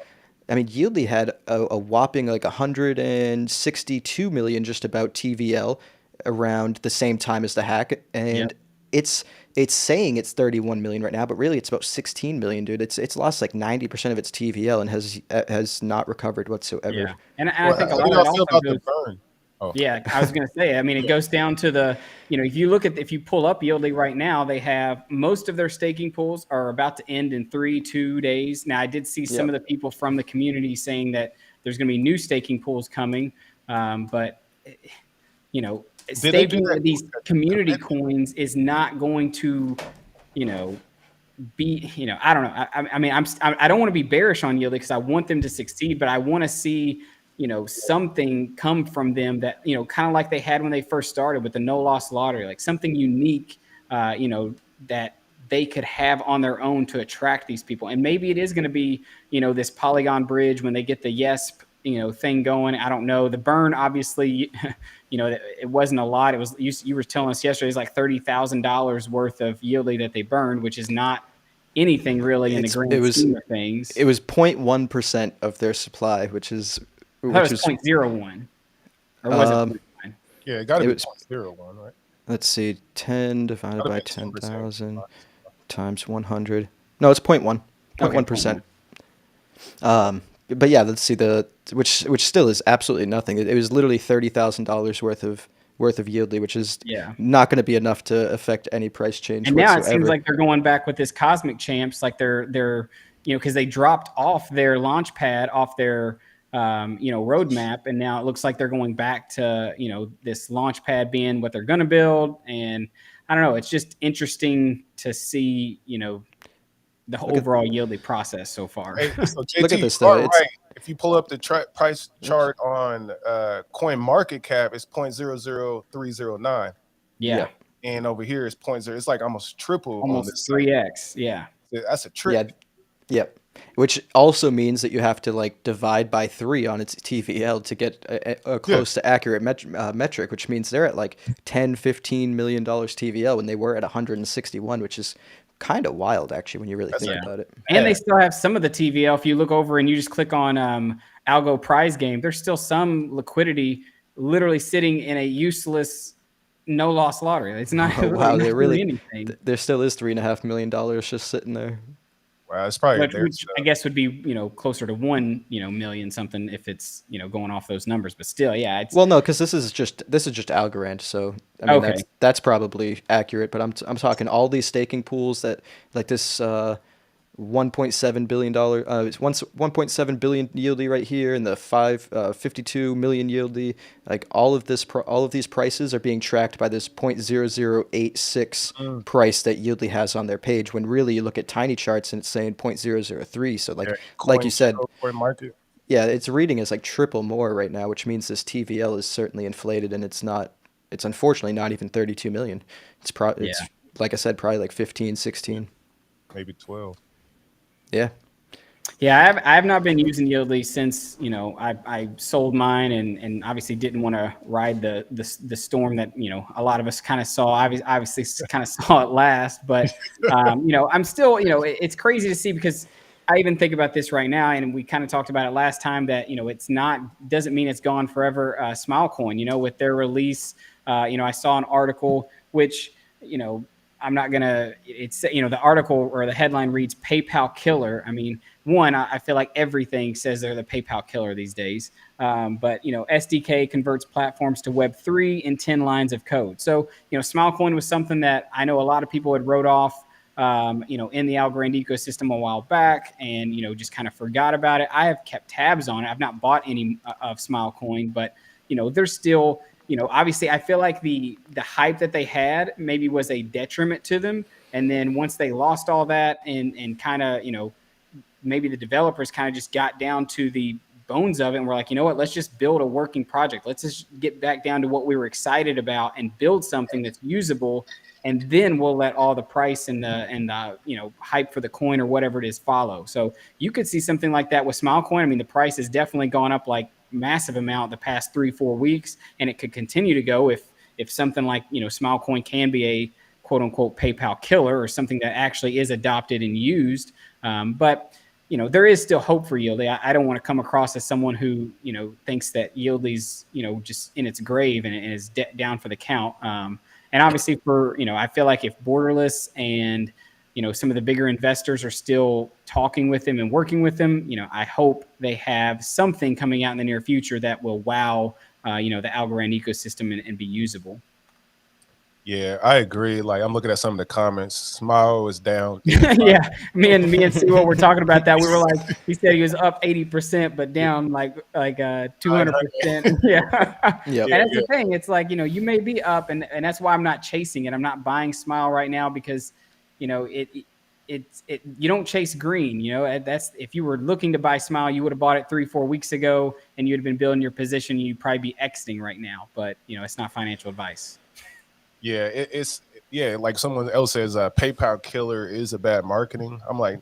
I mean, Yieldly had a whopping like 162 million just about TVL around the same time as the hack, and it's saying it's 31 million right now, but really it's about 16 million, dude. It's lost like 90% of its TVL and has not recovered whatsoever. Yeah, and I think a lot of it also goes, burn. Oh. Yeah, I was going to say, I mean, it goes down to the, if you pull up Yieldly right now, they have most of their staking pools are about to end in 2 days. Now, I did see some of the people from the community saying that there's going to be new staking pools coming, but staking these community coins is not going to, be, I don't know. I mean, I don't want to be bearish on Yieldly because I want them to succeed, but I want to see something come from them that, kind of like they had when they first started with the no loss lottery, like something unique, that they could have on their own to attract these people. And maybe it is going to be, this Polygon bridge when they get the thing going. I don't know. The burn, obviously, it wasn't a lot. It was, you were telling us yesterday, it's like $30,000 worth of Yieldly that they burned, which is not anything really in the grand scheme of things. It was 0.1% of their supply, which is... I thought it was 0.01. Or was it 0.1? Yeah, it got to be 0.01, right? Let's see. 10 divided by 10,000 times 100. No, it's 0.1. 0.1%. But yeah, let's see which still is absolutely nothing. It was literally $30,000 worth of Yieldly, which is not going to be enough to affect any price change. And now it seems like they're going back with this Cosmic Champs, like they're because they dropped off their launch pad off their roadmap, and now it looks like they're going back to this launch pad being what they're going to build. And I don't know, it's just interesting to see the overall Yieldly process so far. Hey, so JT, look at this though. Right. If you pull up the price chart on Coin Market Cap, it's 0.00309. Yeah. And over here is 0.0. It's like almost triple. Almost 3x. Yeah. That's a trick. Yeah. Yep. Which also means that you have to like divide by 3 on its TVL to get a close to accurate metric, which means they're at like 10, $15 million TVL when they were at 161, which is kind of wild actually when you really think about it. And they still have some of the TVL. If you look over and you just click on Algo prize game, there's still some liquidity literally sitting in a useless no loss lottery. It's not wow, they really anything. There still is $3.5 million just sitting there. Wow, it's probably which I guess would be closer to 1 million something if it's going off those numbers. But still, yeah. It's, well, no, because this is just Algorand, so I mean that's probably accurate. But I'm talking all these staking pools that like this $1.7 billion it's 1.7 billion yieldy right here, and the 52 million yieldy, like all of these prices are being tracked by this 0.0086 price that Yieldly has on their page, when really you look at tiny charts and it's saying 0.003. So like you said, market. Yeah, its reading is like triple more right now, which means this TVL is certainly inflated, and it's unfortunately not even 32 million. It's like I said, probably like 15, 16, maybe 12. Yeah. Yeah, I have not been using Yieldly since I sold mine and obviously didn't want to ride the storm that a lot of us kind of saw. Obviously kind of saw it last, but I'm still it's crazy to see, because I even think about this right now, and we kind of talked about it last time, that doesn't mean it's gone forever. Smilecoin, with their release, I saw an article which I'm not gonna. It's the article or the headline reads "PayPal killer." I mean, I feel like everything says they're the PayPal killer these days. But SDK converts platforms to Web3 in 10 lines of code. So Smilecoin was something that I know a lot of people had wrote off, in the Algorand ecosystem a while back, and just kind of forgot about it. I have kept tabs on it. I've not bought any of Smilecoin, but there's still. Obviously, I feel like the hype that they had maybe was a detriment to them. And then once they lost all that and kind of, maybe the developers kind of just got down to the bones of it and were like, you know what, let's just build a working project. Let's just get back down to what we were excited about and build something that's usable. And then we'll let all the price and the hype for the coin or whatever it is follow. So you could see something like that with Smilecoin. I mean, the price has definitely gone up like massive amount the past 3-4 weeks, and it could continue to go if something like Smilecoin can be a quote unquote PayPal killer, or something that actually is adopted and used. But there is still hope for Yieldly. I don't want to come across as someone who thinks that Yieldly's just in its grave and is down for the count. And obviously I feel like if Borderless and some of the bigger investors are still talking with them and working with them, I hope they have something coming out in the near future that will wow, the Algorand ecosystem and be usable. Yeah, I agree. Like, I'm looking at some of the comments. Smile is down. Yeah, me and Sewell were talking about that. We were like, he said he was up 80%, but down like 200%. Yeah. And that's the thing. It's like, you may be up, and that's why I'm not chasing it. I'm not buying Smile right now, because you don't chase green. That's, if you were looking to buy Smile, you would have bought it 3-4 weeks ago, and you'd have been building your position. You'd probably be exiting right now, but it's not financial advice. Yeah, it's like someone else says, PayPal killer is a bad marketing. I'm like,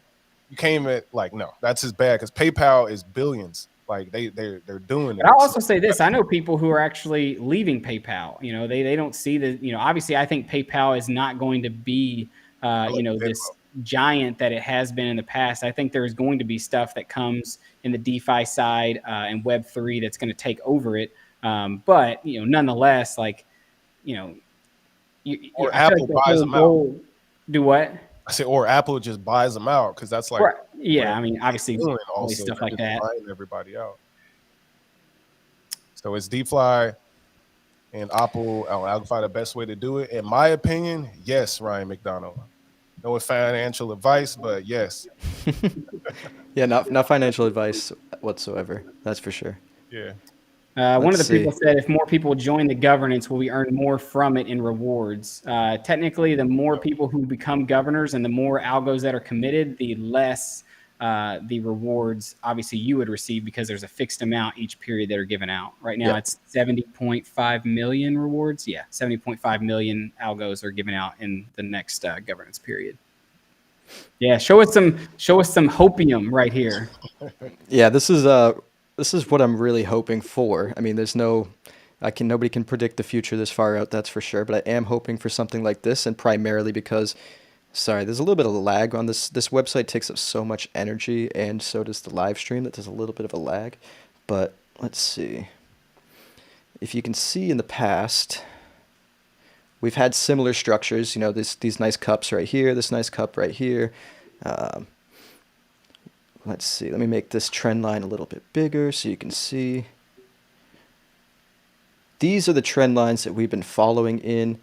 you came at like, no, that's as bad, because PayPal is billions. Like they're doing it. But I'll also say this: I know people who are actually leaving PayPal. They don't see the obviously I think PayPal is not going to be this giant that it has been in the past. I think there's going to be stuff that comes in the DeFi side and Web3 that's going to take over it. But nonetheless, like or Apple like buys them out. Do what? I said, or Apple just buys them out, because that's like, I mean, obviously, also stuff like that. Buying everybody out. So it's DeFi and Apple Algorand the best way to do it, in my opinion. Yes, Ryan McDonald. No financial advice, but yes. Yeah, not financial advice whatsoever. That's for sure. Yeah. One of the people said, if more people join the governance, will we earn more from it in rewards? Technically, the more people who become governors and the more algos that are committed, the less the rewards obviously you would receive, because there's a fixed amount each period that are given out. Right now, it's 70.5 million rewards. Yeah, 70.5 million algos are given out in the next governance period. Yeah, show us some hopium right here. Yeah, this is what I'm really hoping for. I mean, nobody can predict the future this far out, that's for sure, but I am hoping for something like this, and primarily because, sorry, there's a little bit of lag on this. This website takes up so much energy, and so does the live stream, that there's a little bit of a lag. But let's see. If you can see in the past, we've had similar structures, these nice cups right here, this nice cup right here. Um, let's see, let me make this trend line a little bit bigger so you can see. These are the trend lines that we've been following in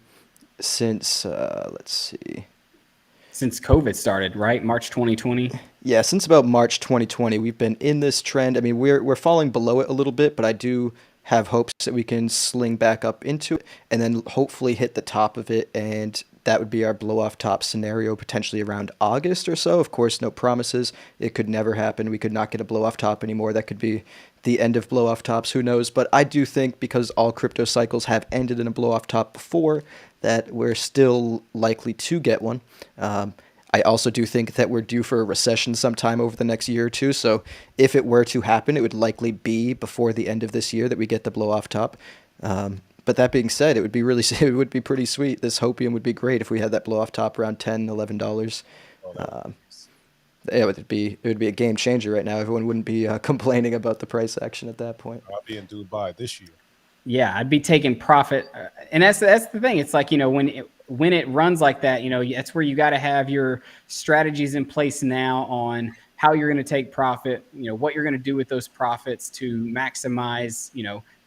since, let's see. Since COVID started, right? March 2020. Yeah, since about March 2020, we've been in this trend. I mean, we're falling below it a little bit, but I do have hopes that we can sling back up into it and then hopefully hit the top of it, and that would be our blow off top scenario potentially around August or so. Of course, no promises. It could never happen. We could not get a blow off top anymore. That could be the end of blow off tops. Who knows? But I do think, because all crypto cycles have ended in a blow off top before, that we're still likely to get one. I also do think that we're due for a recession sometime over the next year or two. So if it were to happen, it would likely be before the end of this year that we get the blow off top. But that being said, it would be it would be pretty sweet. This hopium would be great if we had that blow off top around $10, $11. It would be a game changer right now. Everyone wouldn't be complaining about the price action at that point. I'll be in Dubai this year. Yeah, I'd be taking profit, and that's the thing. It's like, when it runs like that, that's where you got to have your strategies in place now on how you're going to take profit, what you're going to do with those profits to maximize,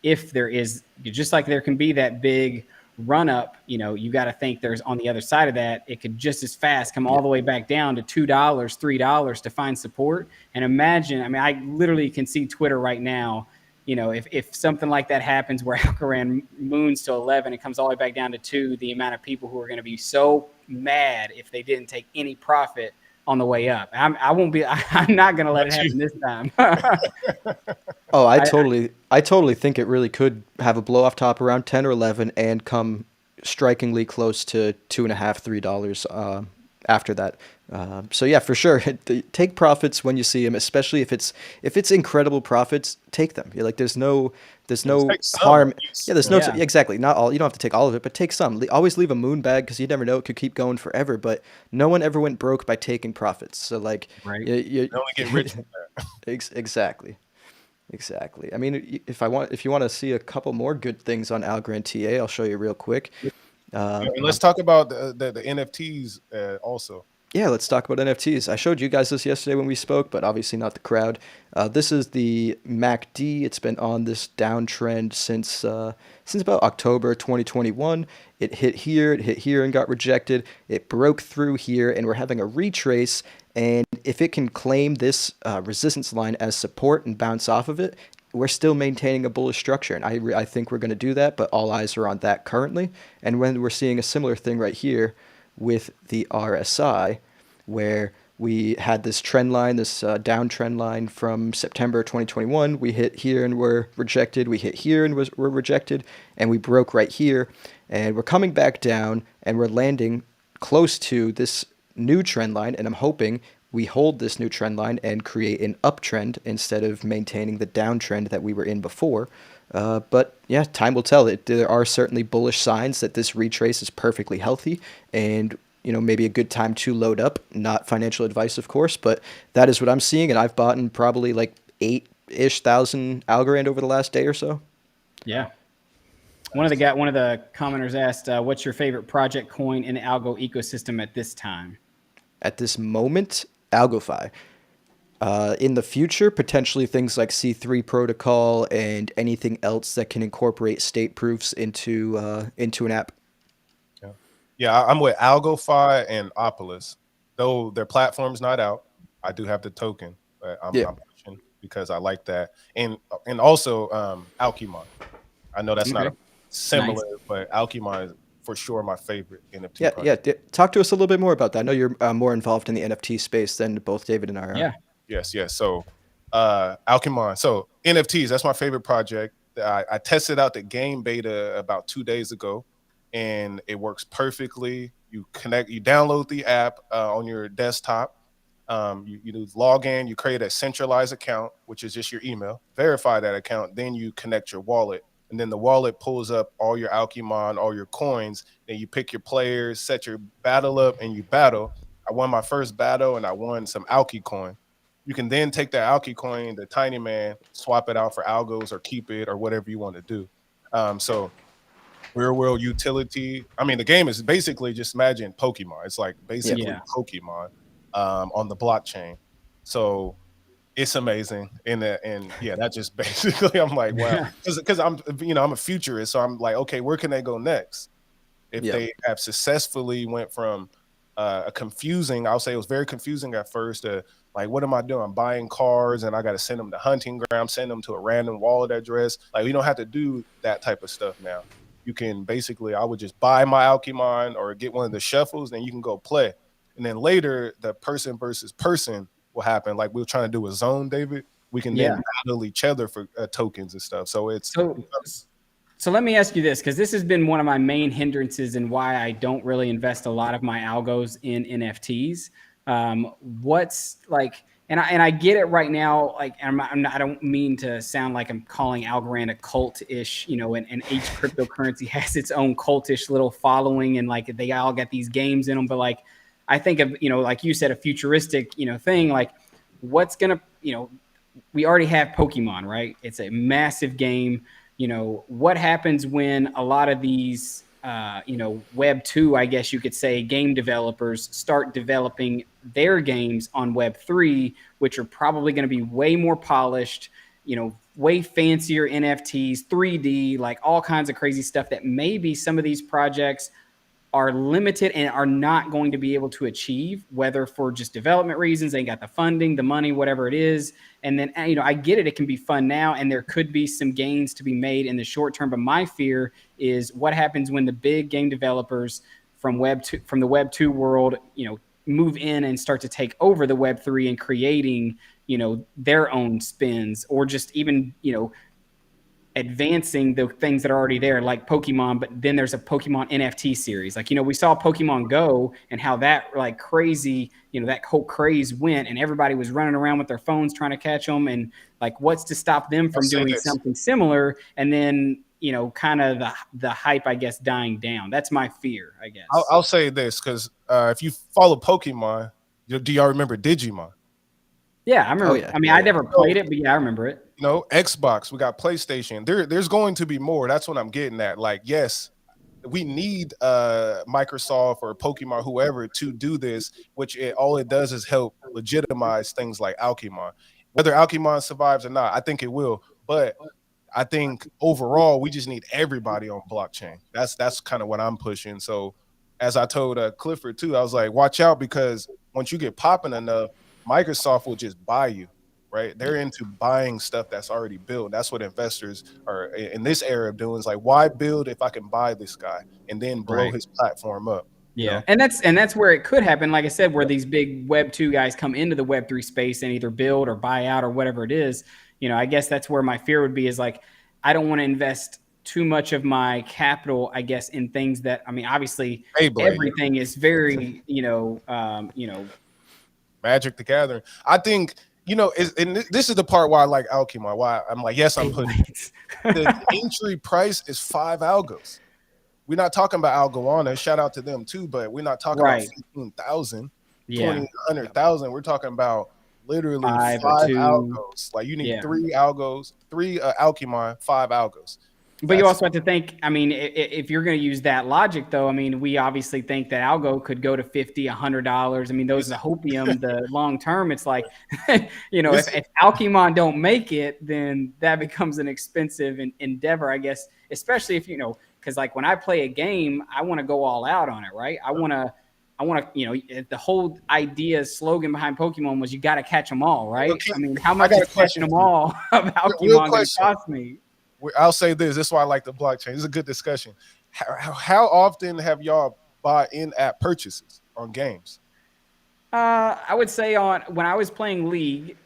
if there is, just like there can be that big run up, you got to think there's on the other side of that, it could just as fast come all the way back down to $2, $3 to find support. And imagine, I mean, I literally can see Twitter right now. If something like that happens where Algorand moons to 11, it comes all the way back down to 2, the amount of people who are going to be so mad if they didn't take any profit on the way up. I'm not going to let it happen this time. Oh, I totally think it really could have a blow off top around 10 or 11 and come strikingly close to $2.5, $3 after that. So yeah, for sure, take profits when you see them, especially if it's incredible profits. Take them. You're like, there's no harm. Yeah, there's no exactly, not all. You don't have to take all of it, but take some. Always leave a moon bag, because you never know, it could keep going forever. But no one ever went broke by taking profits. So like, right, you only get rich from that. Exactly. I mean, if you want to see a couple more good things on Algorand TA, I'll show you real quick. And let's talk about the NFTs also. Yeah, let's talk about NFTs. I showed you guys this yesterday when we spoke, but obviously not the crowd. This is the MACD. It's been on this downtrend since about October 2021. It hit here, and got rejected. It broke through here, and we're having a retrace. And if it can claim this resistance line as support and bounce off of it, we're still maintaining a bullish structure. And I think we're going to do that, but all eyes are on that currently. And when we're seeing a similar thing right here with the RSI, where we had this trend line, this downtrend line from September 2021. We hit here and were rejected. We hit here and were rejected. And we broke right here. And we're coming back down, and we're landing close to this new trend line. And I'm hoping we hold this new trend line and create an uptrend instead of maintaining the downtrend that we were in before. But yeah, time will tell. There are certainly bullish signs that this retrace is perfectly healthy, and maybe a good time to load up. Not financial advice, of course, but that is what I'm seeing, and I've bought in probably like 8,000 Algorand over the last day or so. Yeah. One of the commenters asked, "What's your favorite project coin in the Algo ecosystem at this time?" At this moment, AlgoFi. In the future, potentially things like C3 protocol and anything else that can incorporate state proofs into an app. Yeah, I'm with AlgoFi and Opolis. Though their platform's not out, I do have the token. But I'm pushing because I like that, and also Alchemon. I know that's not similar, but Alchemon is for sure my favorite NFT project. Yeah. Talk to us a little bit more about that. I know you're more involved in the NFT space than both David and I are. Yeah. Yes. So Alchemon. So NFTs, that's my favorite project. I tested out the game beta about 2 days ago, and it works perfectly. you download the app on your desktop. You log in, you create a centralized account, which is just your email, verify that account, then you connect your wallet. And then the wallet pulls up all your Alchemon, all your coins. Then you pick your players, set your battle up, and you battle. I won my first battle, and I won some Alki coin. You can then take that Alki coin, the tiny man, swap it out for algos or keep it or whatever you want to do. So real world utility. I mean, the game is basically just imagine Pokemon. It's like basically Pokemon on the blockchain. So it's amazing. And yeah, that just basically I'm like, wow, because I'm I'm a futurist, so I'm like, okay, where can they go next? If they have successfully went from I'll say it was very confusing at first. Like, what am I doing? I'm buying cars and I got to send them to hunting ground, send them to a random wallet address. Like, we don't have to do that type of stuff now. You can basically, I would just buy my Alchemon or get one of the shuffles, then you can go play. And then later, the person versus person will happen. Like we were trying to do a zone, David. We can then battle each other for tokens and stuff. So it's so let me ask you this, because this has been one of my main hindrances and why I don't really invest a lot of my algos in NFTs. What's like, and I get it right now. Like, I don't mean to sound like I'm calling Algorand a cult-ish, and each cryptocurrency has its own cultish little following, and like they all got these games in them. But like, I think of, like you said, a futuristic, thing. Like, what's gonna, we already have Pokemon, right? It's a massive game. What happens when a lot of these, Web 2, I guess you could say, game developers start developing their games on Web 3, which are probably going to be way more polished, way fancier NFTs, 3D, like all kinds of crazy stuff that maybe some of these projects are limited and are not going to be able to achieve, whether for just development reasons, they got the funding, the money, whatever it is. And then, I get it. It can be fun now, and there could be some gains to be made in the short term. But my fear is what happens when the big game developers from the Web 2 world, move in and start to take over the Web 3 and creating, their own spins, or just even, advancing the things that are already there, like Pokemon. But then there's a Pokemon NFT series. Like, we saw Pokemon Go and how that like crazy, that whole craze went, and everybody was running around with their phones trying to catch them. And like, what's to stop them from doing something similar? And then, kind of the hype, I guess, dying down. That's my fear, I guess. I'll say this, because if you follow Pokemon, do y'all remember Digimon? Yeah, I remember. I mean, I never played it, but yeah, I remember it. Xbox, we got PlayStation. There's going to be more. That's what I'm getting at. Like, yes, we need Microsoft or Pokemon, whoever, to do this, which all it does is help legitimize things like Alchemon. Whether Alchemon survives or not, I think it will. But I think overall, we just need everybody on blockchain. That's kind of what I'm pushing. So as I told Clifford too, I was like, watch out, because once you get popping enough, Microsoft will just buy you, right? They're into buying stuff that's already built. That's what investors are in this era of doing. Is like, why build if I can buy this guy and then blow his platform up? Yeah. And that's where it could happen. Like I said, where these big Web 2 guys come into the Web 3 space and either build or buy out or whatever it is. I guess that's where my fear would be, is like, I don't want to invest too much of my capital, I guess, in things that, I mean, obviously everything is very, Magic the Gathering. I think, and this is the part why I like Alchemon. Why I'm like, yes, I'm putting the entry price is 5 algos. We're not talking about Algorand. Shout out to them too, but we're not talking about 15,000, 100,000. We're talking about literally 5 algos. Like, you need 3 algos, 3 Alchemon, 5 algos. But you also have to think, I mean, if you're going to use that logic, though, I mean, we obviously think that algo could go to $50, $100. I mean, those are the hopium, the long term. It's like, if Alchemon don't make it, then that becomes an expensive endeavor, I guess, especially if, because like when I play a game, I want to go all out on it, right? I want to, the whole idea, slogan behind Pokemon was you got to catch them all, right? Okay. I mean, how much is catching them all of Alchemon going to cost me? I'll say this. That's why I like the blockchain. This is a good discussion. How often have y'all bought in-app purchases on games? I would say when I was playing League,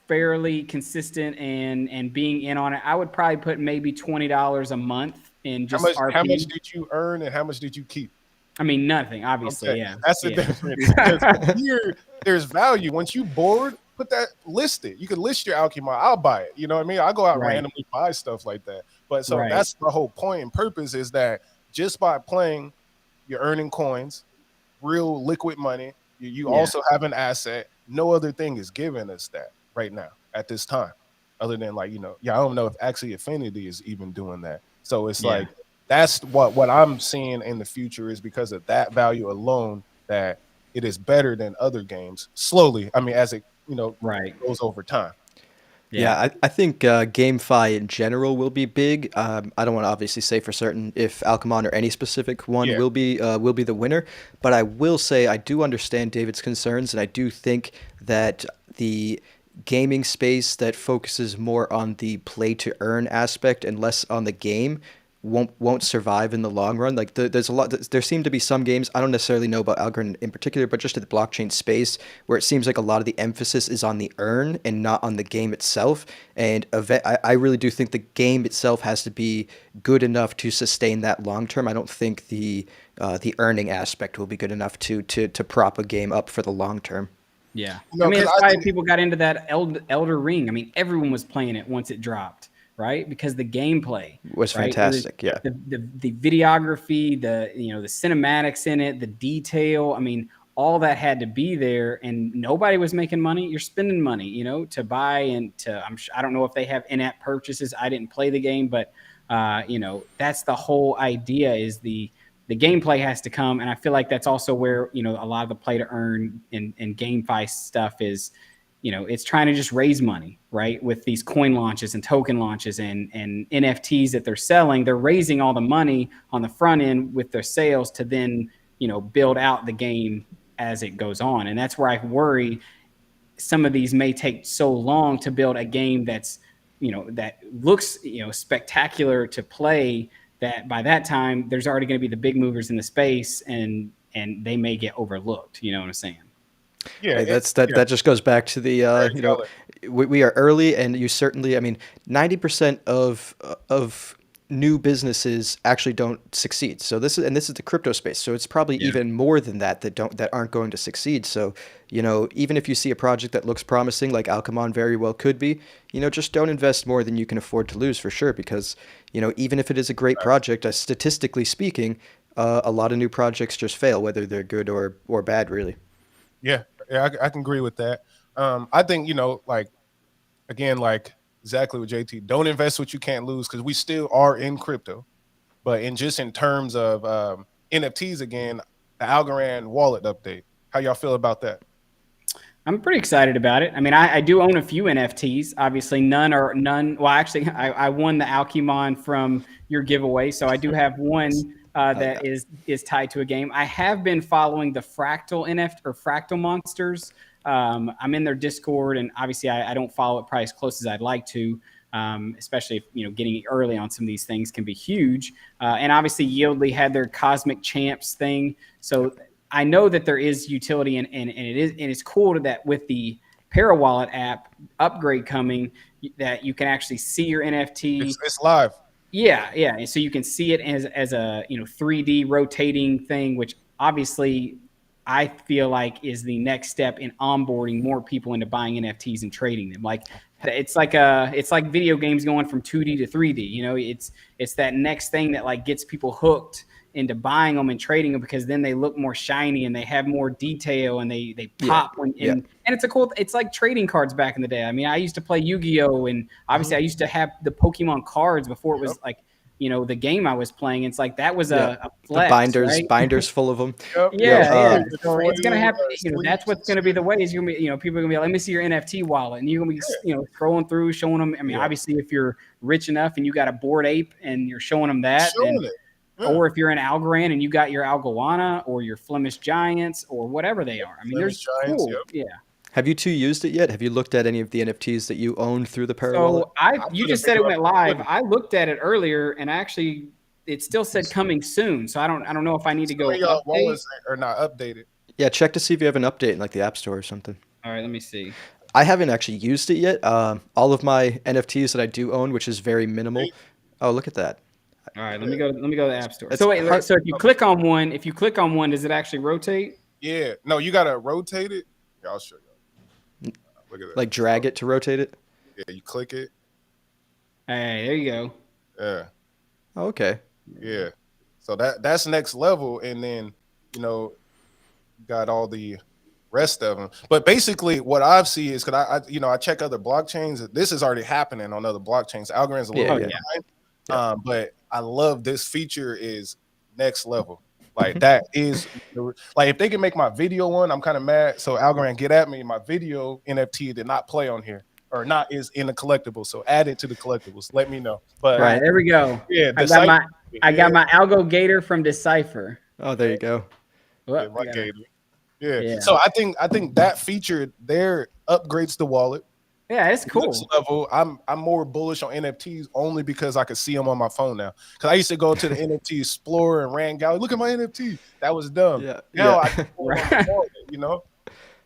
fairly consistent and being in on it, I would probably put maybe $20 a month in just RP. How much did you earn and how much did you keep? I mean, nothing, obviously. Okay, Yeah. that's the Yeah. difference. Because here, there's value. Once you bored, put that list it. You can list your Alchemon. I'll buy it. You know what I mean? I go out and Right. randomly buy stuff like that. But so Right. that's the whole point and purpose is that just by playing, you're earning coins, real liquid money. You Yeah. also have an asset. No other thing is giving us that right now at this time, other than like, I don't know if actually Affinity is even doing that. So it's Yeah. like that's what I'm seeing in the future is because of that value alone that it is better than other games slowly. I mean, as it Right. goes over time. Yeah, Yeah. I think GameFi in general will be big. I don't want to obviously say for certain if Alcemon or any specific one Yeah. will be the winner, but I will say I do understand David's concerns, and I do think that the gaming space that focuses more on the play to earn aspect and less on the game won't survive in the long run. Like there's a lot. There seem to be some games I don't necessarily know about Algorand in particular, but just in the blockchain space where it seems like a lot of the emphasis is on the earn and not on the game itself. And I really do think the game itself has to be good enough to sustain that long term. I don't think the earning aspect will be good enough to prop a game up for the long term. Yeah. No, I mean, 'cause that's I why think people got into that Elder Ring. I mean, everyone was playing it once it dropped, right? Because the gameplay, Was right? fantastic. Yeah. The videography, the cinematics in it, the detail. I mean, all that had to be there, and nobody was making money. You're spending money, to buy and to. I don't know if they have in-app purchases. I didn't play the game, but that's the whole idea. Is the gameplay has to come, and I feel like that's also where a lot of the play to earn and GameFi stuff is. It's trying to just raise money, right? With these coin launches and token launches and NFTs that they're selling, they're raising all the money on the front end with their sales to then build out the game as it goes on, and that's where I worry some of these may take so long to build a game that's that looks spectacular to play, that by that time there's already going to be the big movers in the space and they may get overlooked. You know what I'm saying? yeah, Hey, that just goes back to the very valid. we are early, and you certainly, I mean, 90% of new businesses actually don't succeed. So this is the crypto space. So it's probably even more than that aren't going to succeed. So, even if you see a project that looks promising, like Alchemon very well could be, just don't invest more than you can afford to lose for sure. Because, even if it is a great project, statistically speaking, a lot of new projects just fail, whether they're good or bad, really. Yeah, I can agree with that. I think like again, like exactly what JT. Don't invest what you can't lose because we still are in crypto, but in terms of NFTs again, the Algorand wallet update. How y'all feel about that? I'm pretty excited about it. I mean, I do own a few NFTs. Obviously, none. Well, actually, I won the Alchemon from your giveaway, so I do have one that is tied to a game. I have been following the Fractal NFT or Fractal Monsters. I'm in their Discord, and obviously, I don't follow it probably as close as I'd like to. Especially if getting early on some of these things can be huge. And obviously, Yieldly had their Cosmic Champs thing, so I know that there is utility and it's cool that with the Parawallet app upgrade coming, that you can actually see your NFT. It's live. Yeah, yeah. And so you can see it as a 3D rotating thing, which obviously I feel like is the next step in onboarding more people into buying NFTs and trading them. Like it's like video games going from 2D to 3D. It's that next thing that like gets people hooked into buying them and trading them because then they look more shiny and they have more detail and they pop and it's it's like trading cards back in the day. I mean, I used to play Yu-Gi-Oh! And obviously I used to have the Pokemon cards before it was like, the game I was playing. It's like that was a flex, the right? binders full of them. Yeah. So it's gonna happen. That's what's gonna be the way. Is you're gonna be, people are gonna be like, let me see your NFT wallet, and you're gonna be, scrolling through, showing them. I mean, obviously, if you're rich enough and you got a Bored Ape and you're showing them that, or if you're an Algorand and you got your Algowana or your Flemish Giants or whatever they are. I mean, there's Giants, cool. Yeah. Have you two used it yet? Have you looked at any of the NFTs that you own through the Parawallet? So you just said it went live. I looked at it earlier and actually it still said coming soon. So I don't know if I need to go Y'all update. wallets are not updated. Yeah, check to see if you have an update in like the App Store or something. All right, let me see. I haven't actually used it yet. All of my NFTs that I do own, which is very minimal. Oh, look at that. All right, let me go to the App Store. It's So wait, hard- so if you click on one, does it actually rotate? Yeah, no, you gotta rotate it. Yeah, I'll show you. Look at that. like drag it to rotate it. Yeah, you click it. Hey, there you go. Yeah, Oh, okay. yeah. So that's next level, and then you know you got all the rest of them. But basically, what I've seen is because I check other blockchains. This is already happening on other blockchains. Algorand's a little Yeah, bit yeah. behind, but I love this feature is next level. Like that is like if they can make my video one, I'm kind of mad. So Algorand, get at me. My video NFT did not play on here or not is in the collectibles. So add it to the collectibles. Let me know. But All right, there we go. yeah, I got my Algo Gator from Decipher. Oh, there you go. yeah, Well, my gator. Yeah. Yeah. So I think that feature there upgrades the wallet. Yeah, it's cool. Next level, I'm more bullish on NFTs only because I could see them on my phone now. Because I used to go to the NFT Explorer and ran gallery. Look at my NFT. That was dumb. Yeah. Now Yeah. I can pull it on my wallet, you know.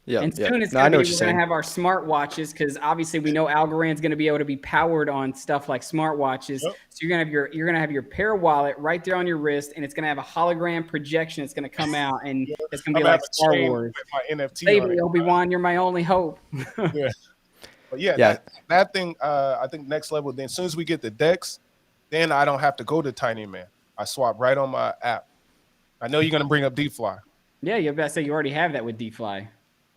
Yeah. And yeah. soon it's No, I gonna know be, what you're we're gonna saying. have our smart watches because obviously we know Algorand's gonna be able to be powered on stuff like smart watches. Yep. So you're gonna have your Pair wallet right there on your wrist, and it's gonna have a hologram projection. It's gonna come out, and it's gonna be I'm gonna like have a Star chain Wars. with my NFT Save on me, it. Obi-Wan, you're my only hope. Yeah. But yeah, Yeah. that thing, I think next level. Then as soon as we get the decks, then I don't have to go to Tiny Man. I swap right on my app. I know you're gonna bring up DeFi. Yeah, you're about to say you already have that with DeFi.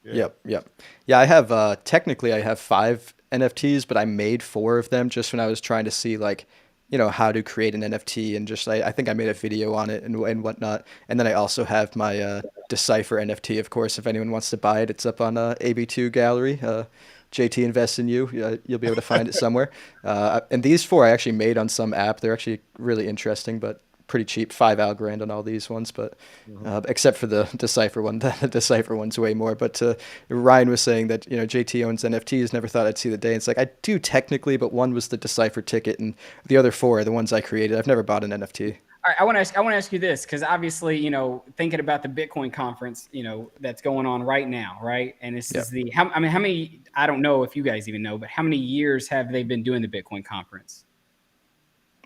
Yeah. Yep. Yeah, I have technically I have 5 NFTs, but I made 4 of them just when I was trying to see like, how to create an NFT and just I think I made a video on it and whatnot. And then I also have my Decipher NFT, of course, if anyone wants to buy it, it's up on AB2 Gallery. JT invests in you. You'll be able to find it somewhere. And these 4 I actually made on some app. They're actually really interesting, but pretty cheap. 5 Algorand on all these ones, but except for the Decipher one. The Decipher one's way more. But Ryan was saying that JT owns NFTs. Never thought I'd see the day. It's like I do technically, but one was the Decipher ticket, and the other 4 are the ones I created. I've never bought an NFT. All right, I want to ask you this because obviously, thinking about the Bitcoin conference, that's going on right now, right? And this is how many? I don't know if you guys even know, but how many years have they been doing the Bitcoin conference?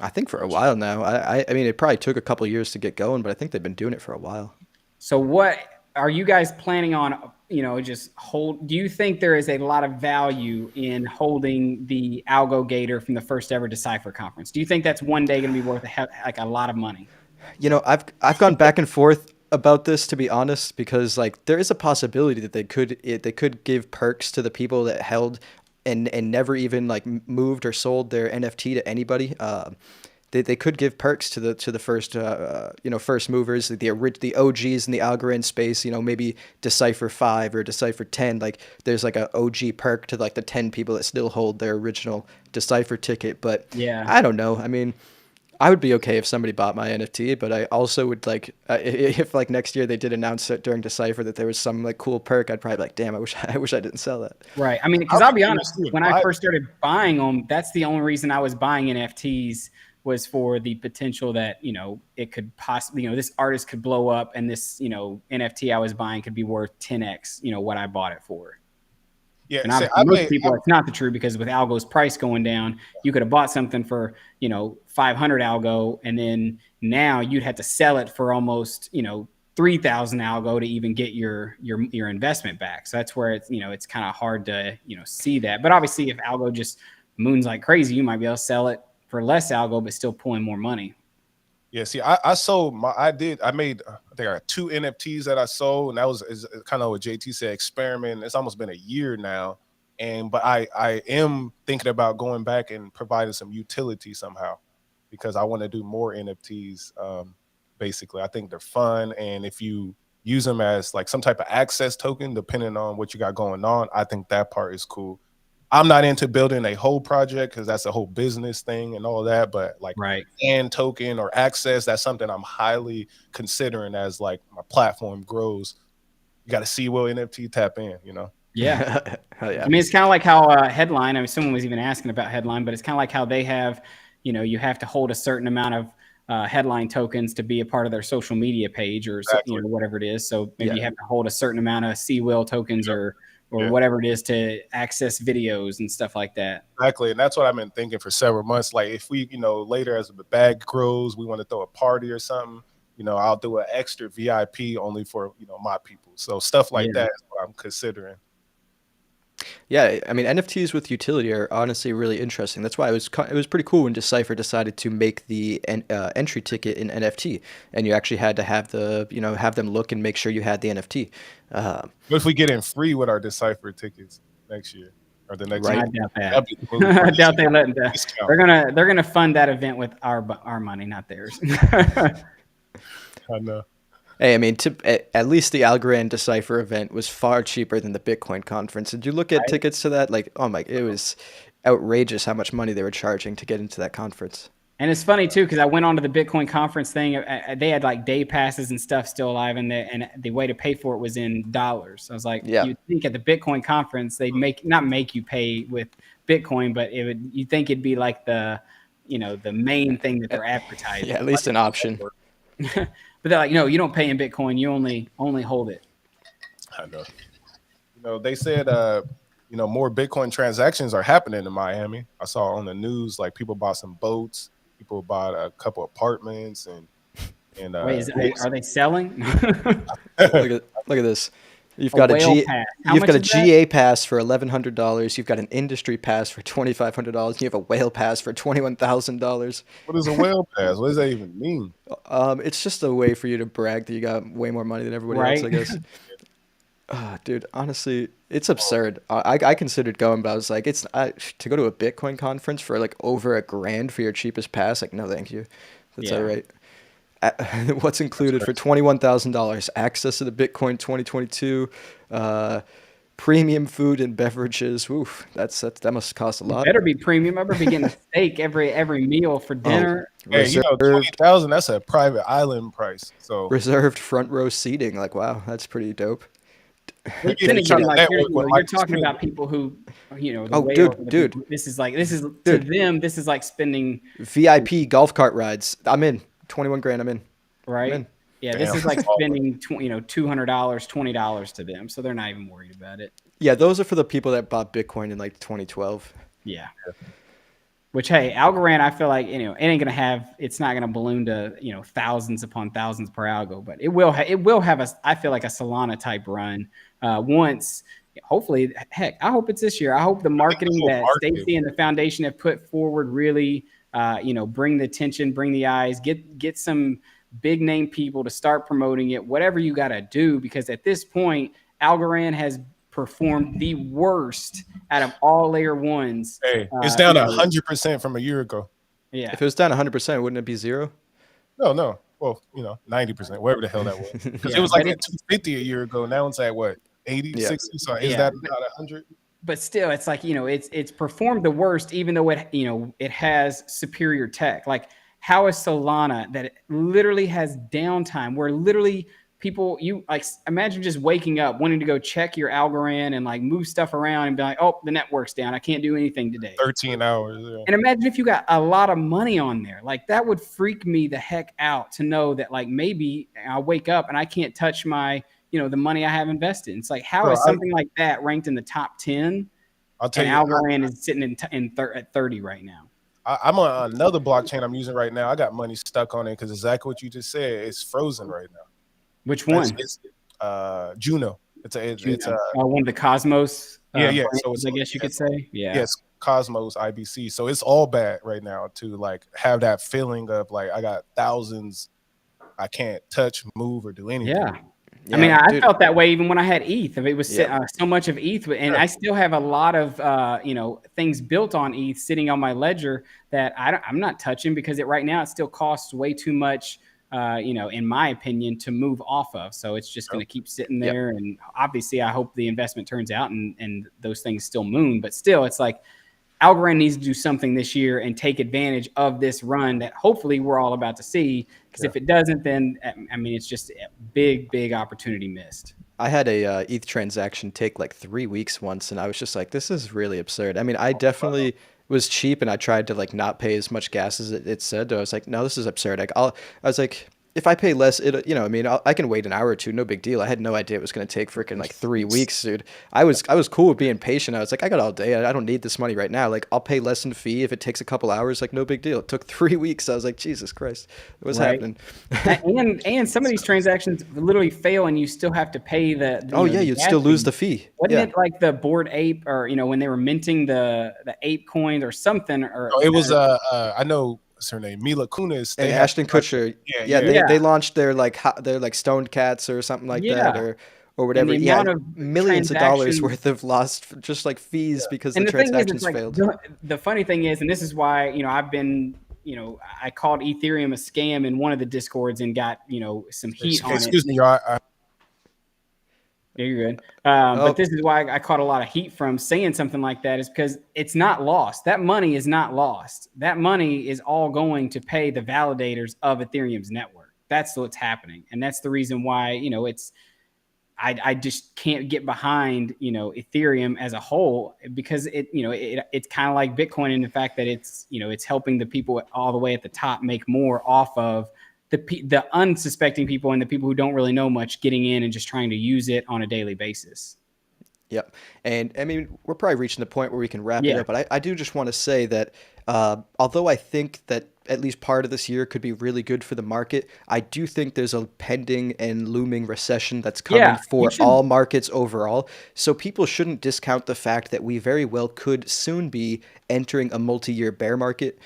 I think for a while now. I mean, it probably took a couple years to get going, but I think they've been doing it for a while. So, what are you guys planning on? Just hold. Do you think there is a lot of value in holding the Algo Gator from the first ever Decipher conference? Do you think that's one day going to be worth a lot of money? I've gone back and forth about this, to be honest, because like there is a possibility that they could give perks to the people that held and never even like moved or sold their NFT to anybody. They could give perks to the first first movers, the OGs in the Algorand space. Maybe Decipher 5 or Decipher 10. Like there's like a OG perk to like the 10 people that still hold their original Decipher ticket. But yeah, I don't know. I mean, I would be okay if somebody bought my NFT, but I also would like if like next year they did announce it during Decipher that there was some like cool perk, I'd probably be like, damn, I wish I didn't sell that. Right. I mean, because I'll be honest, when I first started buying them, that's the only reason I was buying NFTs was for the potential that it could possibly this artist could blow up and this NFT I was buying could be worth 10x what I bought it for. Yeah, and obviously most people it's not the truth because with Algo's price going down, you could have bought something for 500 Algo, and then now you'd have to sell it for almost 3,000 Algo to even get your investment back. So that's where it's kind of hard to see that. But obviously, if Algo just moons like crazy, you might be able to sell it for less Algo, but still pulling more money. Yeah, see, I sold I made I think I had 2 NFTs that I sold, and that was kind of what JT said, experiment. It's almost been a year now, but I am thinking about going back and providing some utility somehow because I want to do more NFTs. Basically, I think they're fun, and if you use them as like some type of access token, depending on what you got going on, I think that part is cool. I'm not into building a whole project because that's a whole business thing and all that. But like and token or access, that's something I'm highly considering as like my platform grows. You got to see will NFT tap in, Yeah. Yeah. I mean, it's kind of like how Headline, I mean, someone was even asking about Headline, but it's kind of like how they have, you have to hold a certain amount of Headline tokens to be a part of their social media page or whatever it is. So maybe you have to hold a certain amount of C-Will tokens or or whatever it is to access videos and stuff like that. Exactly. And that's what I've been thinking for several months. Like if we, later as the bag grows, we want to throw a party or something, I'll do an extra VIP only for, my people. So stuff like that is what I'm considering. Yeah, I mean NFTs with utility are honestly really interesting. That's why it was pretty cool when Decipher decided to make the entry ticket in NFT, and you actually had to have have them look and make sure you had the NFT. What if we get in free with our Decipher tickets next year or the next Right. year? I doubt that. I doubt they let that. They're gonna fund that event with our money, not theirs. I know. Hey, I mean, at least the Algorand Decipher event was far cheaper than the Bitcoin conference. Did you look at tickets to that? Like, oh my, it was outrageous how much money they were charging to get into that conference. And it's funny too, because I went on to the Bitcoin conference thing. They had like day passes and stuff still alive, and the way to pay for it was in dollars. I was like, you'd think at the Bitcoin conference they'd not make you pay with Bitcoin, but you'd think it'd be like the main thing that they're advertising. Yeah, at least an option. But they're like, no, you don't pay in Bitcoin. You only hold it. I know. They said, more Bitcoin transactions are happening in Miami. I saw on the news, like people bought some boats, people bought a couple apartments, and wait, are they selling? Look at this. You've got a GA pass for $1,100. You've got an industry pass for $2,500. You have a whale pass for $21,000. What is a whale pass? What does that even mean? It's just a way for you to brag that you got way more money than everybody else, I guess. Dude, honestly, it's absurd. I considered going, but I was like, to go to a Bitcoin conference for like over $1,000 for your cheapest pass. Like, no, thank you. That's all right. What's included for $21,000? Access to the Bitcoin 2022, premium food and beverages. Oof, that must cost a lot. It better be premium. I better be getting a steak every meal for dinner. Hey, $20,000. That's a private island price. So reserved front row seating. Like, wow, that's pretty dope. Then again, like, you're talking about people who, dude, this is to them. This is like spending VIP golf cart rides. I'm in. $21,000. I'm in. Right. I'm in. Yeah, this is like spending $200, $20 to them, so they're not even worried about it. Yeah, those are for the people that bought Bitcoin in like 2012. Yeah. Which, hey, Algorand, I feel like it's not gonna balloon to thousands upon thousands per algo, but it will have I feel like a Solana type run once. Hopefully, heck, I hope it's this year. I hope the marketing that Stacey and the foundation have put forward really, bring the attention, bring the eyes, get some big name people to start promoting it, whatever you got to do, because at this point, Algorand has performed the worst out of all layer ones. Hey, it's down 100% from a year ago. Yeah. If it was down 100%, wouldn't it be zero? No. Well, 90%, whatever the hell that was. Because it was like at 250 a year ago. Now it's at what, 80, 60? So is that not 100? But still, it's like, it's performed the worst, even though it has superior tech. Like, how is Solana that it literally has downtime where literally people, imagine just waking up wanting to go check your Algorand and like move stuff around and be like, oh, the network's down. I can't do anything today. 13 hours. Yeah. And imagine if you got a lot of money on there. Like, that would freak me the heck out to know that like maybe I'll wake up and I can't touch my, the money I have invested. It's like, how is something like that ranked in the top 10? I'll tell you, Algorand is sitting at 30 right now. I'm on another blockchain I'm using right now. I got money stuck on it because exactly what you just said. It's frozen right now. Which one? It's Juno. It's one of the Cosmos. Yeah. So I guess you could say. Yeah. Yes, Cosmos IBC. So it's all bad right now to like have that feeling of like I got thousands I can't touch, move, or do anything. Yeah. I mean, I felt that way even when I had ETH. It was so much of ETH, and I still have a lot of things built on ETH sitting on my ledger that I'm not touching because right now it still costs way too much, in my opinion, to move off of. So it's just going to keep sitting there. And obviously, I hope the investment turns out and those things still moon. But still, it's like Algorand needs to do something this year and take advantage of this run that hopefully we're all about to see. Because if it doesn't, then I mean, it's just a big opportunity missed. I had a ETH transaction take like 3 weeks once, and I was just like, this is really absurd. I mean, I definitely was cheap, and I tried to like not pay as much gas as it said. So I was like, no, this is absurd. I was like, if I pay less, it, I mean, I can wait an hour or two, no big deal. I had no idea it was going to take freaking like 3 weeks, dude. I was cool with being patient. I was like, I got all day. I don't need this money right now. Like, I'll pay less in fee if it takes a couple hours. Like, no big deal. It took 3 weeks. I was like, Jesus Christ, what's happening? And some of these transactions literally fail, and you still have to pay the Oh yeah, you'd still lose the fee. Wasn't Yeah. it like the Bored Ape, or when they were minting the ape coins or something? Or No, it was I know what's her name, Mila Kunis. And Ashton Kutcher, they launched their like stoned cats or something like that, or whatever. And the amount of millions of dollars worth of lost just like fees because and the transactions thing is, failed. The funny thing is, and this is why I've been I called Ethereum a scam in one of the discords and got some heat on it. Excuse me, Yeah, you're good. But this is why I caught a lot of heat from saying something like that, is because it's not lost. That money is not lost. That money is all going to pay the validators of Ethereum's network. That's what's happening. And that's the reason why, I just can't get behind, Ethereum as a whole, because it's kind of like Bitcoin in the fact that it's helping the people all the way at the top make more off of the unsuspecting people and the people who don't really know much getting in and just trying to use it on a daily basis. Yep. And I mean, we're probably reaching the point where we can wrap it up, but I do just want to say that although I think that at least part of this year could be really good for the market, I do think there's a pending and looming recession that's coming for all markets overall. So people shouldn't discount the fact that we very well could soon be entering a multi-year bear market.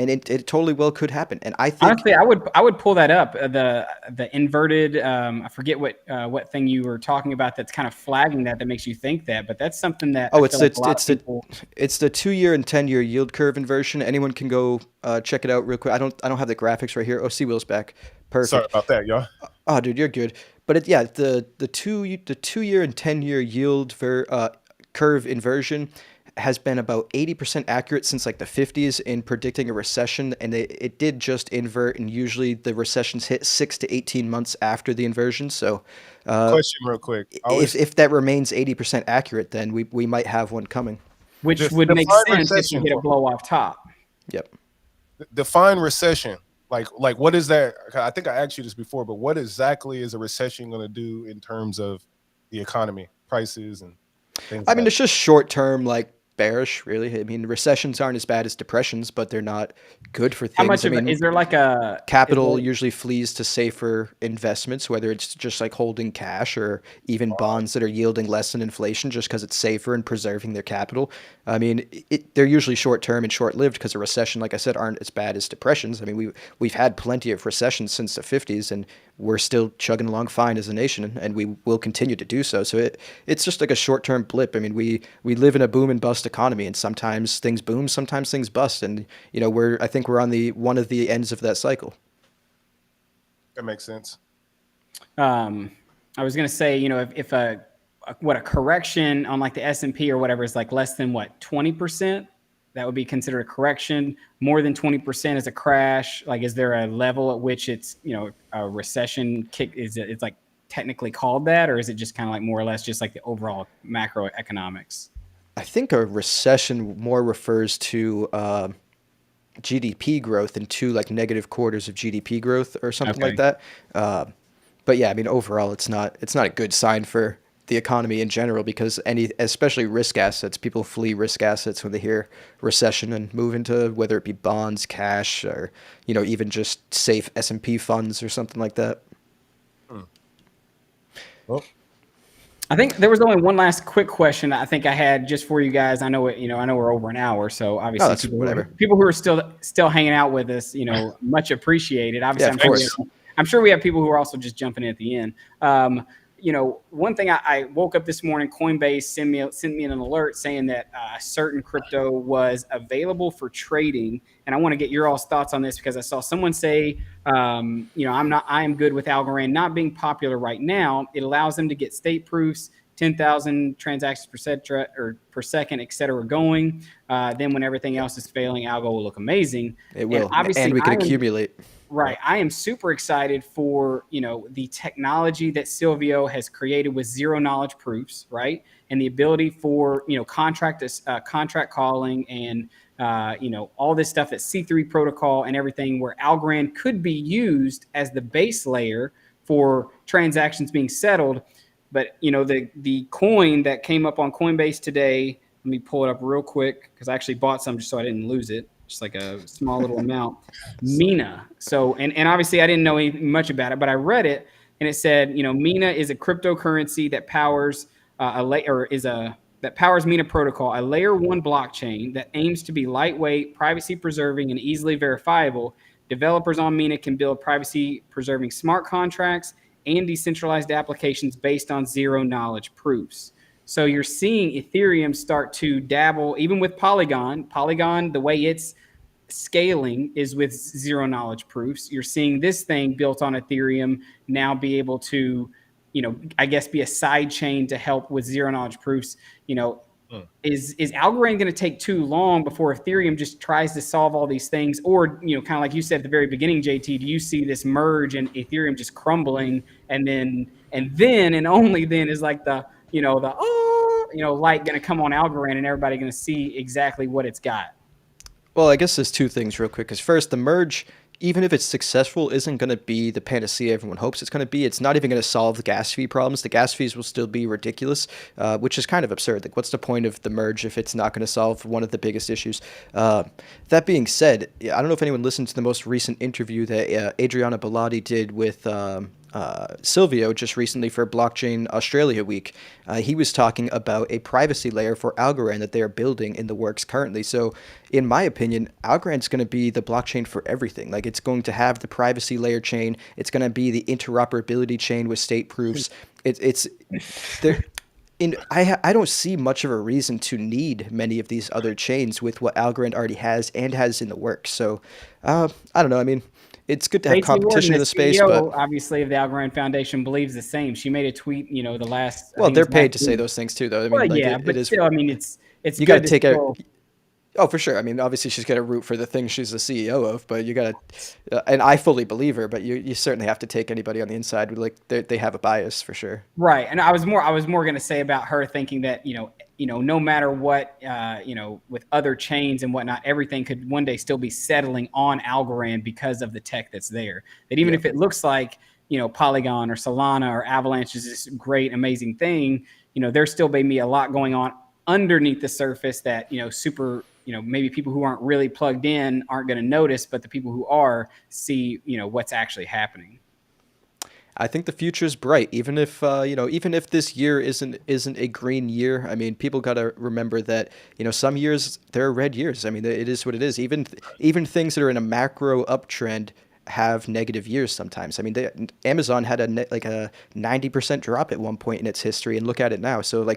And it totally well could happen. And I think honestly, I would pull that up. The inverted, I forget what thing you were talking about that's kind of flagging that makes you think that, but that's something that it's the 2-year and 10-year yield curve inversion. Anyone can go check it out real quick. I don't have the graphics right here. Oh, C-Will's back. Perfect. Sorry about that, y'all. Oh, dude, you're good. But the 2-year and 10-year yield curve inversion has been about 80% accurate since like the 50s in predicting a recession, and it did just invert, and usually the recessions hit 6 to 18 months after the inversion. So question real quick, if that remains 80% accurate, then we might have one coming, which would make sense if you get a blow off top. Yep. Define recession. Like what is that? I think I asked you this before, but what exactly is a recession going to do in terms of the economy, prices, and things? I mean, it's just short term, like bearish, really. I mean, recessions aren't as bad as depressions, but they're not good for things. How much is there like a capital usually flees to safer investments, whether it's just like holding cash or even bonds that are yielding less than inflation just because it's safer and preserving their capital. I mean, they're usually short term and short lived because a recession, like I said, aren't as bad as depressions. I mean, we've had plenty of recessions since the 50s, and we're still chugging along fine as a nation, and we will continue to do so. So it's just like a short term blip. I mean, we live in a boom and bust economy, and sometimes things boom, sometimes things bust, and I think we're on one of the ends of that cycle. That makes sense. I was gonna say, if a correction on like the S&P or whatever is like less than 20%, that would be considered a correction. More than 20% is a crash. Like, is there a level at which it's a recession kick? It's like technically called that, or is it just kind of like more or less just like the overall macroeconomics? I think a recession more refers to GDP growth and 2 like negative quarters of GDP growth or something like that. But yeah, I mean, overall, it's not a good sign for the economy in general, because especially risk assets, people flee risk assets when they hear recession and move into whether it be bonds, cash, or even just safe S&P funds or something like that. Well, I think there was only one last quick question I think I had just for you guys. I know we're over an hour, so obviously people who are still hanging out with us, much appreciated. Obviously, I'm sure we have people who are also just jumping in at the end. One thing, I woke up this morning, Coinbase sent me an alert saying that a certain crypto was available for trading, and I want to get your all's thoughts on this because I saw someone say, I am good with Algorand not being popular right now. It allows them to get state proofs, 10,000 transactions per second, et cetera, going. Then when everything else is failing, Algo will look amazing. It will, and we can accumulate. Right. I am super excited for, the technology that Silvio has created with zero knowledge proofs, right? And the ability for, contract calling and, all this stuff at C3 protocol and everything, where Algorand could be used as the base layer for transactions being settled. But the coin that came up on Coinbase today, let me pull it up real quick because I actually bought some just so I didn't lose it, just like a small little amount. Mina. So and obviously I didn't know much about it, but I read it and it said, Mina is a cryptocurrency that powers that powers Mina protocol, a layer 1 blockchain that aims to be lightweight, privacy preserving, and easily verifiable. Developers on Mina can build privacy preserving smart contracts and decentralized applications based on zero knowledge proofs. So you're seeing Ethereum start to dabble, even with Polygon. Polygon, the way it's scaling is with zero knowledge proofs. You're seeing this thing built on Ethereum now be able to, I guess, be a side chain to help with zero knowledge proofs. Is Algorand going to take too long before Ethereum just tries to solve all these things? Or, kind of like you said at the very beginning, JT, do you see this merge and Ethereum just crumbling and then and only then is like the light going to come on Algorand and everybody going to see exactly what it's got? Well, I guess there's two things real quick. Because first, the merge, even if it's successful, isn't going to be the panacea everyone hopes it's going to be. It's not even going to solve the gas fee problems. The gas fees will still be ridiculous, which is kind of absurd. Like, what's the point of the merge if it's not going to solve one of the biggest issues? That being said, I don't know if anyone listened to the most recent interview that Adriana Bellotti did with Silvio just recently for Blockchain Australia Week. He was talking about a privacy layer for Algorand that they are building in the works currently. So in my opinion, Algorand's going to be the blockchain for everything. Like, it's going to have the privacy layer chain. It's going to be the interoperability chain with state proofs. It's there. I don't see much of a reason to need many of these other chains with what Algorand already has and has in the works. So I don't know. I mean, it's good to have competition in the space, but obviously, if the Algorand Foundation believes the same, she made a tweet. The last. Well, they're paid to say those things too, though. I mean, well, but still, I mean, it's you got to take a. Oh, for sure. I mean, obviously, she's got to root for the thing she's the CEO of, but you got to, and I fully believe her. But you certainly have to take anybody on the inside. Like, they have a bias for sure. Right, and I was more going to say about her thinking that no matter what, with other chains and whatnot, everything could one day still be settling on Algorand because of the tech that's there. That even if it looks like Polygon or Solana or Avalanche is this great, amazing thing, there's still maybe a lot going on underneath the surface that maybe people who aren't really plugged in aren't going to notice, but the people who are see what's actually happening. I think the future is bright, even if this year isn't a green year. I mean, people got to remember that some years there are red years. I mean, it is what it is. Even things that are in a macro uptrend have negative years sometimes. I mean, Amazon had a 90% drop at one point in its history, and look at it now. So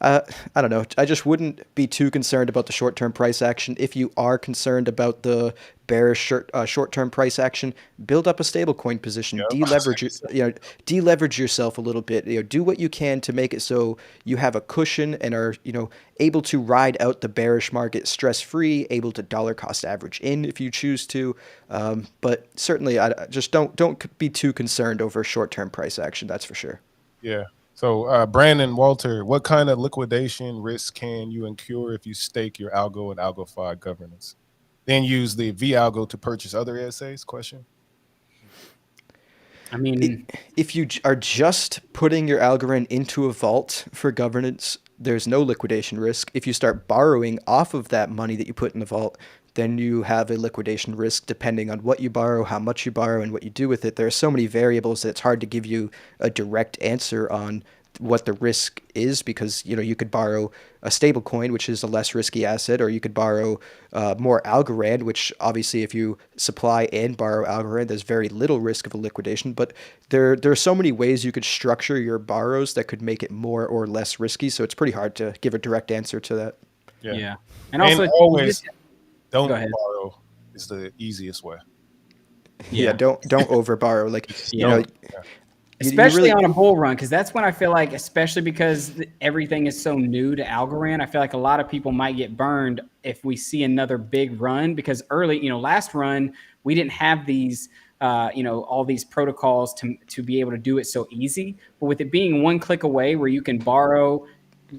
I don't know. I just wouldn't be too concerned about the short-term price action. If you are concerned about the bearish short-term price action, build up a stablecoin position, deleverage yourself a little bit. Do what you can to make it so you have a cushion and are able to ride out the bearish market stress-free, able to dollar cost average in if you choose to. But certainly, I just don't be too concerned over short-term price action. That's for sure. Yeah. So Brandon, Walter, what kind of liquidation risk can you incur if you stake your algo and AlgoFi governance? Then use the V-algo to purchase other ASAs? Question. I mean, if you are just putting your Algorand into a vault for governance, there's no liquidation risk. If you start borrowing off of that money that you put in the vault, then you have a liquidation risk depending on what you borrow, how much you borrow, and what you do with it. There are so many variables that it's hard to give you a direct answer on what the risk is, because you could borrow a stable coin, which is a less risky asset, or you could borrow more Algorand, which obviously if you supply and borrow Algorand, there's very little risk of a liquidation. But there are so many ways you could structure your borrows that could make it more or less risky. So it's pretty hard to give a direct answer to that. Yeah. And also always don't borrow is the easiest way. Yeah, don't over borrow. Especially on a bull run, because that's when I feel like, especially because everything is so new to Algorand, I feel like a lot of people might get burned if we see another big run, because early, last run, we didn't have these, all these protocols to be able to do it so easy. But with it being one click away where you can borrow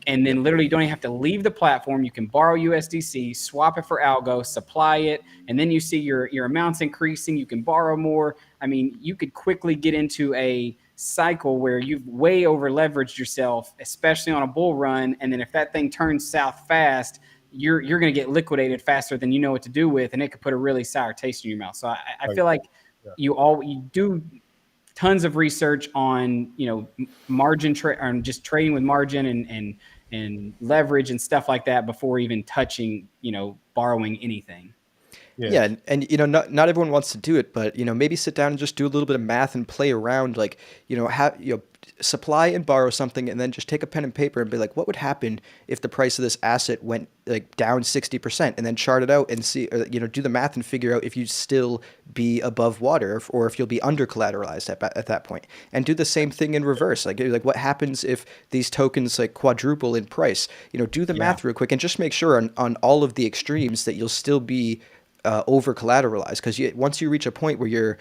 and then literally you don't even have to leave the platform. You can borrow USDC, swap it for algo, supply it, and then you see your amounts increasing. You can borrow more. I mean, you could quickly get into a cycle where you've way over leveraged yourself, especially on a bull run. And then if that thing turns south fast, you're going to get liquidated faster than you know what to do with, and it could put a really sour taste in your mouth. So I feel like you do tons of research on, you know, margin on just trading with margin and leverage and stuff like that before even touching, you know, borrowing anything. Yeah, and you know, not everyone wants to do it, but you know, maybe sit down and just do a little bit of math and play around, like, you know, supply and borrow something, and then just take a pen and paper and be like, what would happen if the price of this asset went like down 60%, and then chart it out and see, you know, do the math and figure out if you'd still be above water or if you'll be under collateralized at that point, and do the same thing in reverse. Like what happens if these tokens like quadruple in price? You know, do the math real quick and just make sure on all of the extremes that you'll still be over collateralized, because once you reach a point where you're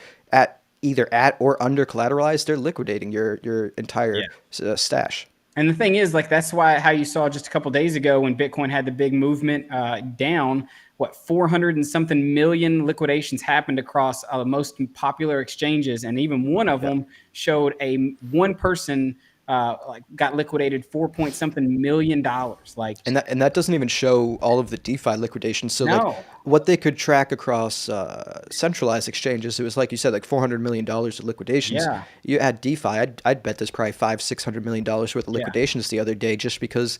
either at or under collateralized, they're liquidating your entire stash. And the thing is, like, that's why how you saw just a couple of days ago when Bitcoin had the big movement down, 400 and something million liquidations happened across the most popular exchanges, and even one of them showed one person like got liquidated $4 million. Like, and that doesn't even show all of the DeFi liquidations. So like what they could track across centralized exchanges, it was like you said, like $400 million of liquidations. Yeah. You add DeFi, I'd bet there's probably $500-600 million worth of liquidations the other day, just because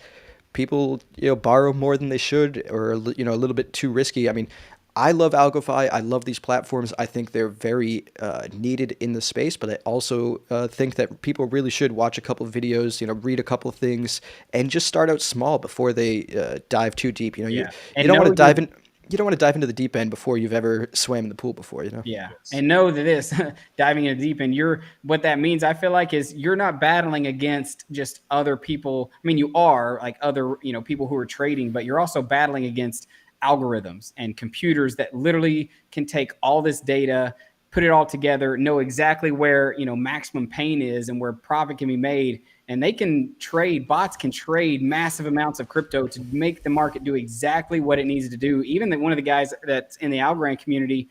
people, you know, borrow more than they should, or, you know, a little bit too risky. I mean, I love AlgoFi. I love these platforms. I think they're very needed in the space, but I also think that people really should watch a couple of videos, you know, read a couple of things, and just start out small before they dive too deep. You know, you don't want to dive in. You don't want to dive into the deep end before you've ever swam in the pool before, you know? Yeah. And know that this diving in the deep end, what that means, I feel like, is you're not battling against just other people. I mean, you are, like, other, you know, people who are trading, but you're also battling against algorithms and computers that literally can take all this data, put it all together, know exactly where, you know, maximum pain is and where profit can be made. And bots can trade massive amounts of crypto to make the market do exactly what it needs to do. Even one of the guys that's in the Algorand community,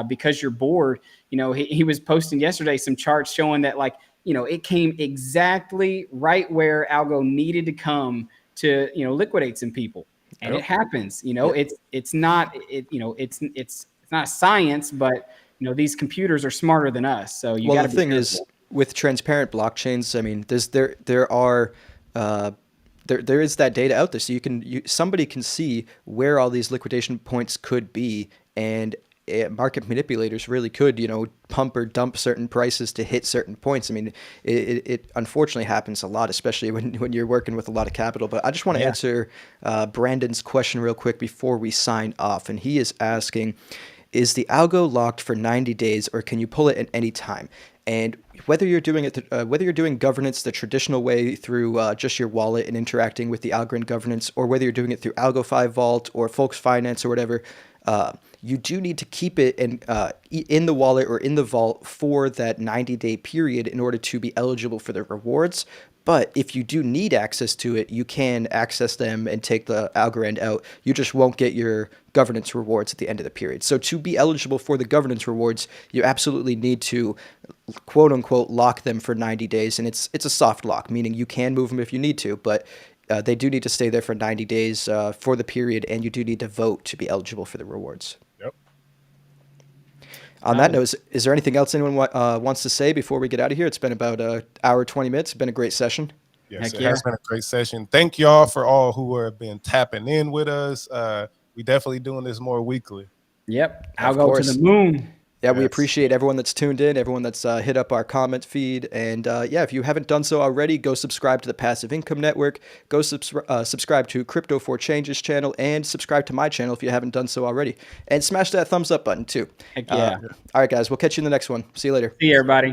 because you're bored, you know, he was posting yesterday some charts showing that, like, you know, it came exactly right where algo needed to come to, you know, liquidate some people. And it happens, you know, it's not a science, but, you know, these computers are smarter than us. So you got to be careful. The thing is, with transparent blockchains, I mean, there is that data out there, so somebody can see where all these liquidation points could be, and market manipulators really could, you know, pump or dump certain prices to hit certain points. I mean, it unfortunately happens a lot, especially when you're working with a lot of capital. But I just want to answer Brandon's question real quick before we sign off, and he is asking, is the algo locked for 90 days, or can you pull it at any time? And whether you're doing governance the traditional way through just your wallet and interacting with the Algorand governance, or whether you're doing it through AlgoFi Vault or Folks Finance or whatever, you do need to keep it in the wallet or in the vault for that 90-day period in order to be eligible for the rewards. But if you do need access to it, you can access them and take the Algorand out. You just won't get your governance rewards at the end of the period. So to be eligible for the governance rewards, you absolutely need to, quote unquote, lock them for 90 days. And it's a soft lock, meaning you can move them if you need to, but they do need to stay there for 90 days for the period, and you do need to vote to be eligible for the rewards. Yep. On that note, is there anything else anyone wants to say before we get out of here? It's been about an hour, 20 minutes. It's been a great session. Yes, it has been a great session. Thank y'all for all who have been tapping in with us. We definitely doing this more weekly. Yep. I'll go to the moon. Yeah, we appreciate everyone that's tuned in, everyone that's hit up our comment feed. And if you haven't done so already, go subscribe to the Passive Income Network. Go subscribe to Crypto for Changes channel, and subscribe to my channel if you haven't done so already. And smash that thumbs up button too. Heck yeah. All right, guys, we'll catch you in the next one. See you later. See you, everybody.